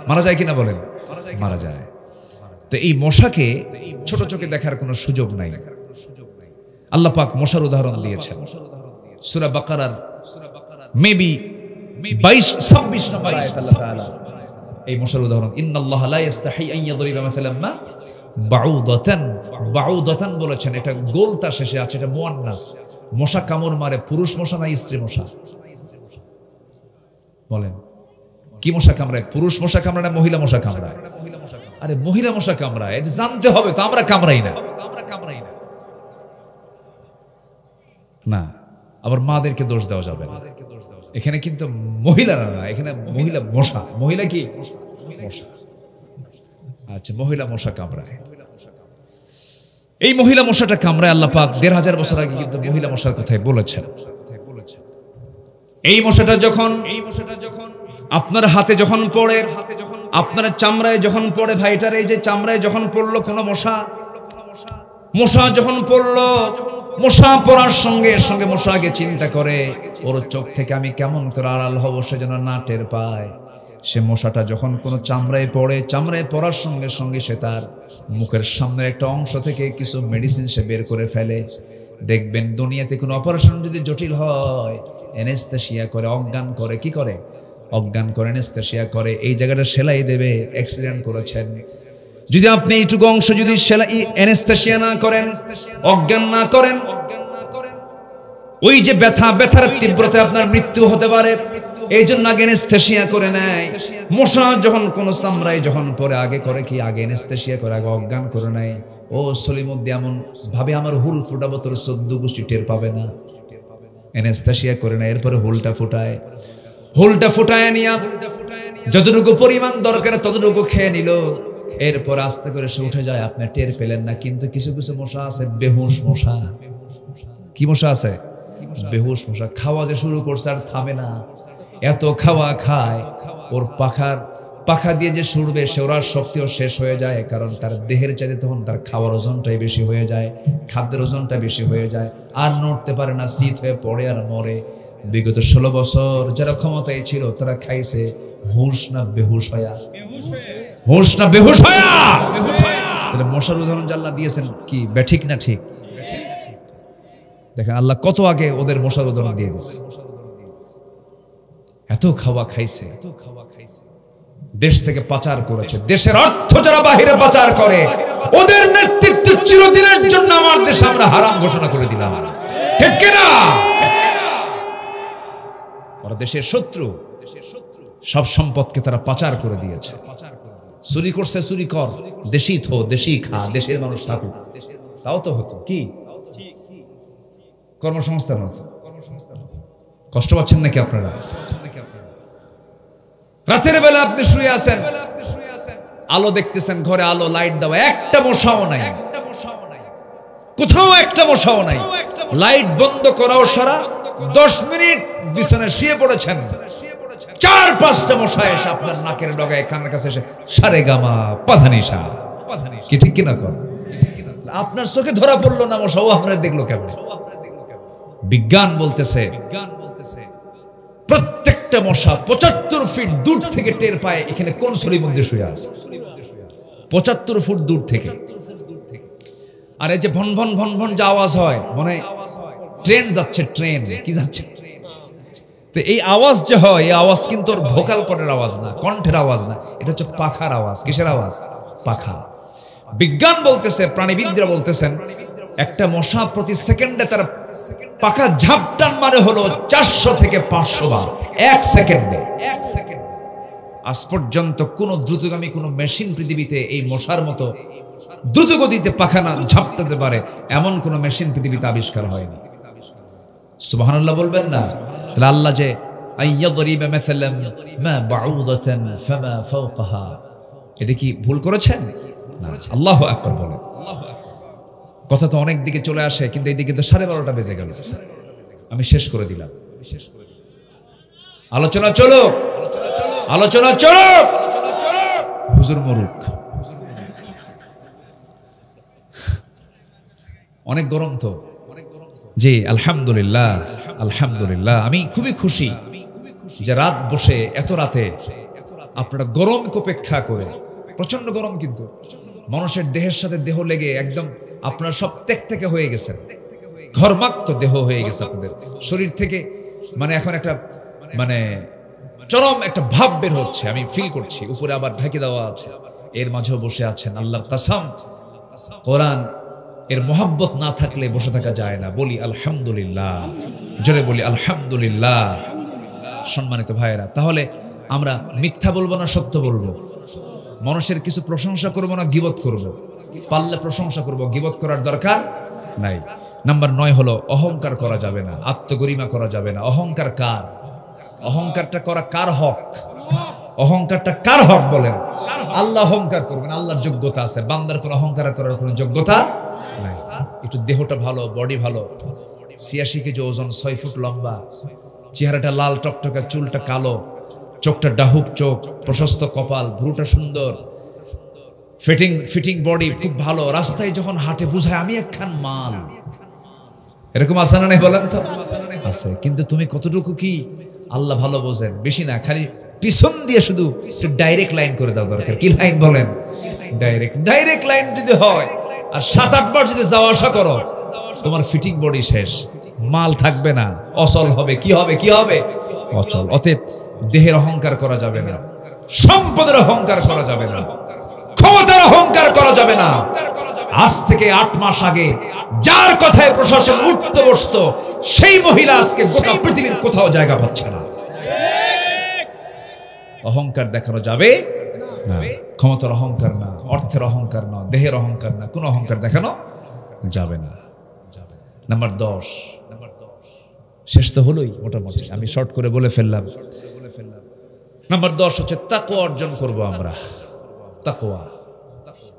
মারা যায় কিনা বলেন? মারা যায়। তো এই মশাকে ছোট চোখে দেখার কোনো সুযোগ নাই। আল্লাহ পাক মশার উদাহরণ দিয়েছেন সূরা বাকারার মেবি 22-26 নম্বর আয়াত। আল্লাহ তাআলা এই মশার উদাহরণ, ইন্নাল্লাহা লা ইস্তাহি আন ইয়াদরিবা মাসালাম মা বাউদাতান। বাউদাতান বলেছেন, এটা গোলতা শেষে আছে, এটা মুয়ান্নাস। মশা কামড় মারে পুরুষ মশা না স্ত্রী মশা? বলেন, কি মশা কামড়ায়? পুরুষ মশা কামড়ায় না মহিলা মশা কামড়ায়? আরে মহিলা মশা কামড়ায়, এটা জানতে হবে তো। আমরা কামড়াই না না, আবার মাদেরকে দোষ দেওয়া যাবে না। এখানে কিন্তু মহিলারা না, এখানে মহিলা মশা। মহিলা কি মশা? আচ্ছা, মহিলা মশা কামড়ায়। এই মহিলা মশাটা কামড়ায় আল্লাহ পাক 1500 বছর আগে কিন্তু মহিলা মশার কথাই বলেছেন। এই মশাটা যখন আপনার হাতে যখন পড়ে, আপনার চামড়ায় যখন পড়ে, ভাইটার এই যে চামড়ায় যখন পড়লো কোনো মশা যখন পড়লো, মশা পড়ার সঙ্গে সঙ্গে মশা আগে চিন্তা করে ওর চোখ থেকে আমি কেমন করে আড়াল হব, সে যেন না টের পায়। সে মশাটা যখন কোনো চামড়ায় পড়ে, চামড়ায় পড়ার সঙ্গে সঙ্গে সে তার মুখের সামনের একটা অংশ থেকে কিছু মেডিসিন সে বের করে ফেলে। দেখবেন দুনিয়াতে কোনো অপারেশন যদি জটিল হয়, অ্যানেস্থেসিয়া করে, অজ্ঞান করে। কি করে? অজ্ঞান করে, অ্যানেস্থেসিয়া করে। এই জায়গাটা সেলাই দেবে, অ্যাক্সিডেন্ট করেছেন, যদি আপনি এইটুকু অংশ যদি সেলাই অ্যানেস্থেসিয়া না করেন, অজ্ঞান না করেন, ওই যে ব্যথার তীব্রতায় আপনার মৃত্যু হতে পারে। এই জন্য আগে অ্যানেস্থেসিয়া করে নেয়। মশা যখন কোনো চামড়ায় যখন পরে আগে করে কি? আগে অ্যানেস্থেসিয়া করে, আগে অজ্ঞান করে নেয়। ও সলিমুদ্দি এমন ভাবে আমার হুল ফুটাবো, তোর 14 গোষ্ঠী টের পাবে না। অ্যানেস্থেসিয়া করে নেয়, এরপরে হুলটা ফুটায় নিয়া যতটুকু পরিমাণ দরকার ততটুকু খেয়ে নিল। এরপর আস্তে করে সে উঠে যায়, আপনি টের পেলেন না। কিন্তু কিছু কিছু মশা আছে বেহুশ মশা। কি মশা আছে? বেহুশ মশা। খাওয়া যে শুরু করছে আর থামে না, এত খাওয়া খায়, ওর পাখা দিয়ে যে ছুড়বে সে ওর শক্তিও শেষ হয়ে যায়। কারণ তার দেহের চাইতে তখন তার খাওয়ার ওজনটাই বেশি হয়ে যায়, খাদ্যের ওজনটা বেশি হয়ে যায়, আর নড়তে পারে না, শীত হয়ে পড়ে আর মরে। বিগত 16 বছর যারা ক্ষমতায় ছিল তারা খাইছে হুঁশ না বেহুশ হয়া? হুঁশ না বেহুশ হয়া? তাহলে মশার উদাহরণ আল্লাহ দিয়েছেন কি ব্যাঠিক না ঠিক? দেখেন আল্লাহ কত আগে ওদের মশার উদাহরণ দিয়ে দিয়েছে। এত খাওয়া খাইছে, দেশ থেকে পাচার করেছে। দেশের অর্থ যারা বাহিরে পাচার করে, ওদের নেতৃত্ব চিরদিনের জন্য আমার দেশে আমরা হারাম ঘোষণা করে দিলাম। ঠিক কিনা? ওরা দেশের শত্রু, সব সম্পদকে তারা পাচার করে দিয়েছে। চুরি করছে, চুরি কর, দেশি থো, দেশি খা, দেশের মানুষ থাকুক, তাও তো হতো কি কর্মসংস্থান হতো। কষ্ট পাচ্ছেন নাকি আপনারা? রাতের বেলা আপনি শুয়ে আছেন, আলো দেখতেছেন, ঘরে আলো, লাইট দেওয়া, একটা মশাও নাই, কোথাও একটা মশাও নাই, লাইট বন্ধ করাও সারা 10 মিনিট বিছানায় শুয়ে পড়েছেন, 4-5টা মশা এসে আপনার নাকের ডগায়, কানের কাছে এসে সারে গামা পাধানিসা, কি ঠিক কিনা কর? আপনার চোখে ধরা পড়লো না মশা, ও আপনার দেখলো কেমন? বিজ্ঞান বলতেছে প্রত্যেকটা মশা 75 ফিট দূর থেকে টের পায় এখানে কোন ছড়ির মধ্যে শুয়ে আছে, 75 ফুট দূর থেকে। আর এই যে ভন ভন ভন ভন যে আওয়াজ হয়, মনে ট্রেন যাচ্ছে, ট্রেন কি যাচ্ছে, তো এই আওয়াজ যে হয়, এই আওয়াজ কিন্তু ওর ভোকাল কর্ডের আওয়াজ না, কণ্ঠের আওয়াজ না, এটা হচ্ছে পাখার আওয়াজ। কিসের আওয়াজ? পাখা। বিজ্ঞান বলতেছে, প্রাণীবিদরা বলতেছেন, একটা মশা প্রতি সেকেন্ডে তার পাখা ঝাপটান মানে হলো 400 থেকে 500 বার 1 সেকেন্ডে। আজ পর্যন্ত কোন দ্রুতগামী কোন মেশিন পৃথিবীতে এই মশার মতো দ্রুত গতিতে পাখা না ঝাপটাতে পারে এমন কোন মেশিন পৃথিবীতে আবিষ্কার হয়নি। সুবহানাল্লাহ বলবেন না? তাহলে আল্লাহ যে আইয়াদরিবা মাসালাম মা বাউদাতান ফামা ফাওকাহা, এটা কি ভুল করেছেন? না, আল্লাহু আকবার বলেন। কথা তো অনেক দিকে চলে আসে, কিন্তু এই দিকে তো 12:30 বেজে গেল। আমি শেষ করে দিলাম। আলোচনা চলো, আলোচনা চলো। হুজুর মরুক, অনেক গরম তো। জি আলহামদুলিল্লাহ, আলহামদুলিল্লাহ। আমি খুবই খুশি যে রাত বসে, এত রাতে আপনারা গরমকে উপেক্ষা করে, প্রচন্ড গরম কিন্তু মানুষের দেহের সাথে দেহ লেগে একদম আপনারা সব থেকে হয়ে গেছেন, ঘরমাক্ত দেহ হয়ে গেছে আপনাদের শরীর থেকে। মানে এখন একটা মানে চরম একটা ভাব বের হচ্ছে, আমি ফিল করছি। উপরে আবার ঢাকি দেওয়া আছে, এর মাঝেও বসে আছেন। আল্লাহর কসম, কোরআন এর মোহাব্বত না থাকলে বসে থাকা যায় না। বলি আলহামদুলিল্লাহ, জোরে বলি আলহামদুলিল্লাহ। সম্মানিত ভাইয়েরা, তাহলে আমরা মিথ্যা বলবো না সত্য বলবো? মানুষের কিছু প্রশংসা করবো না গীবত করবো? পারলে প্রশংসা করবো, গীবত করার দরকার নাই। নাম্বার 9 হলো অহংকার করা যাবে না, আত্মগরিমা করা যাবে না। অহংকার কার? অহংকারটা করা কার হক? অহংকারটা কার হক বলেন? আল্লাহ অহংকার করবেন, আল্লাহর যোগ্যতা আছে, বান্দার কোনো অহংকার করার কোনো যোগ্যতা নাই। একটু দেহটা ভালো, বডি ভালো, 86 কেজি ওজন, 6 ফুট লম্বা, চেহারাটা লাল টকটকা, চুলটা কালো, চোখটা ডাহুক চোখ, প্রশস্ত কপাল, ভ্রুটা সুন্দর, ফিটিং বডি খুব ভালো। রাস্তায় যখন হাঁটে বুঝায় আমি একখান মাল। এরকম আছে না নাই বলেন তো? আছে। কিন্তু তুমি কতটুকু কি আল্লাহ ভালো বোঝেন, বেশি না, খালি পিছন দিয়ে শুধু ডাইরেক্ট লাইন করে দাও দরকার। কি লাইন বলেন? ডাইরেক্ট লাইন যদি হয় আর 7-8 বার যদি যাওয়া আসা করো, তোমার ফিটিং বডি শেষ, মাল থাকবে না, অচল হবে। কি হবে? কি হবে? অচল। অতএব দেহের অহংকার করা যাবে না, সম্পদের অহংকার করা যাবে না, ক্ষমতার অহংকার করা যাবে না। আজ থেকে 8 মাস আগে যার কথায় প্রশাসন উঠতে বসতো, সেই মহিলা আজকে গোটা পৃথিবীর কোথাও জায়গা পাচ্ছে না। অহংকার দেখানো যাবে না, ক্ষমতার অহংকার না, অর্থের অহংকার না, দেহের অহংকার না, কোনো অহংকার দেখানো যাবে না। নাম্বার 10, শেষ তো হলোই মোটামুটি, আমি শর্ট করে বলে ফেললাম। নাম্বার 10 হচ্ছে তাকওয়া অর্জন করব আমরা। তাকওয়া,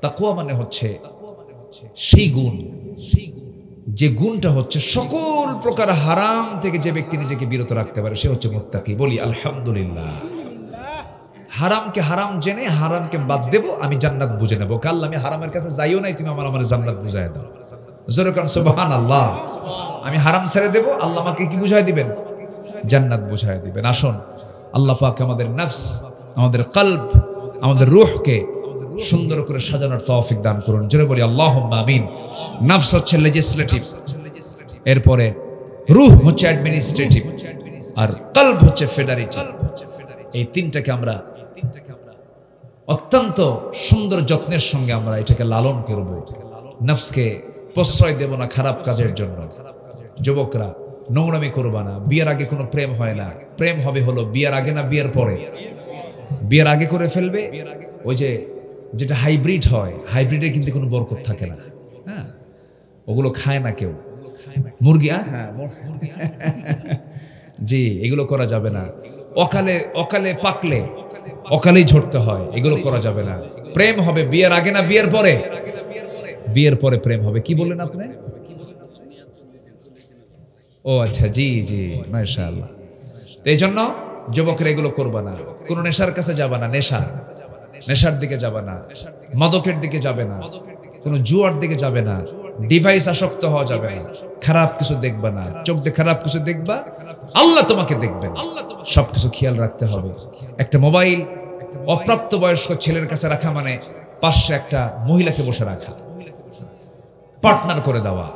তাকওয়া মানে হচ্ছে সেই গুণ, যে গুণটা হচ্ছে সকল প্রকার হারাম থেকে যে ব্যক্তি নিজেকে বিরত রাখতে পারে, সে হচ্ছে মুত্তাকি। বলি আলহামদুলিল্লাহ। হারামকে হারাম জেনে হারামকে বাদ দেব, আমি জান্নাত বুঝে নেবো। কাল আমি হারামের কাছে যাইও নাই, তুমি আমার জান্নাত বুঝাই দাও। জোরে কান সুবহানাল্লাহ। আমি হারাম ছেড়ে দেব, আল্লাহ আমাকে কি বুঝাই দিবেন? জান্নাত বুঝাই দিবেন। আসুন আল্লাহ পাক আমাদের নফস, আমাদের কলব, আমাদের রূহকে সুন্দর করে সাজানোর তৌফিক দান করুন। জোরে বলি আল্লাহুম্মা আমিন। নফস হচ্ছে লেজিসলেটিভ, এরপরে রূহ হচ্ছে অ্যাডমিনিস্ট্রেটিভ, আর কলব হচ্ছে ফেডারেটিভ। এই তিনটাকে আমরা অত্যন্ত সুন্দর যত্নের সঙ্গে আমরা এটাকে লালন করব। নফসকে প্রশ্রয় দেব না খারাপ কাজের জন্য। যুবকরা নোংরামি করবা না। বিয়ের আগে কোনো প্রেম হয় না, প্রেম হবে হলো বিয়ের আগে না বিয়ের পরে। বিয়ের আগে করে ফেলবে, ওই যে যেটা হাইব্রিড হয়, হাইব্রিডে কিন্তু কোনো বরকত থাকে না। হ্যাঁ, ওগুলো খায় না কেউ। মুরগি, হ্যাঁ জি, এগুলো করা যাবে না। অকালে অকালে পাকলে অকালেই ঝরতে হয়, এগুলো করা যাবে না। প্রেম হবে বিয়ের আগে না বিয়ের পরে? বিয়ের পরে প্রেম হবে। কি বললেন আপনি? ও আচ্ছা, জি জি, মাশাআল্লাহ। এই জন্য যুবকরা এগুলো করবা না, কোনো নেশার কাছে যাবা না, নেশার দিকে যাবে না, মাদকের দিকে যাবে না, কোনো জুয়ার দিকে যাবে না, ডিভাইস আসক্ত হওয়া যাবে না, খারাপ কিছু দেখবা না। চোখ দিয়ে খারাপ কিছু দেখবা, আল্লাহ তোমাকে দেখবেন। সবকিছু খেয়াল রাখতে হবে। একটা মোবাইল অপ্রাপ্ত বয়স্ক ছেলের কাছে রাখা মানে পাশে একটা মহিলাকে বসে রাখা, পার্টনার করে দেওয়া।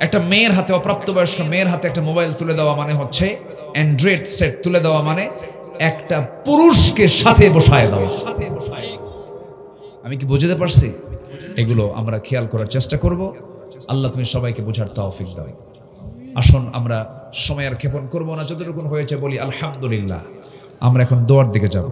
একটা মেয়ের হাতে, অপ্রাপ্ত বয়স্ক মেয়ের হাতে একটা মোবাইল তুলে দেওয়া মানে হচ্ছে, অ্যান্ড্রয়েড সেট তুলে দেওয়া মানে একটা পুরুষকে সাথে বসায় দেওয়া। আমি কি বুঝতে পারছি? এগুলো আমরা খেয়াল করার চেষ্টা করব। আল্লাহ তুমি সবাইকে বোঝার তৌফিক দাও। আসুন আমরা সময় আর ক্ষেপণ করবো না, যতটুকু হয়েছে বলি আলহামদুলিল্লাহ। আমরা এখন দোয়ার দিকে যাব।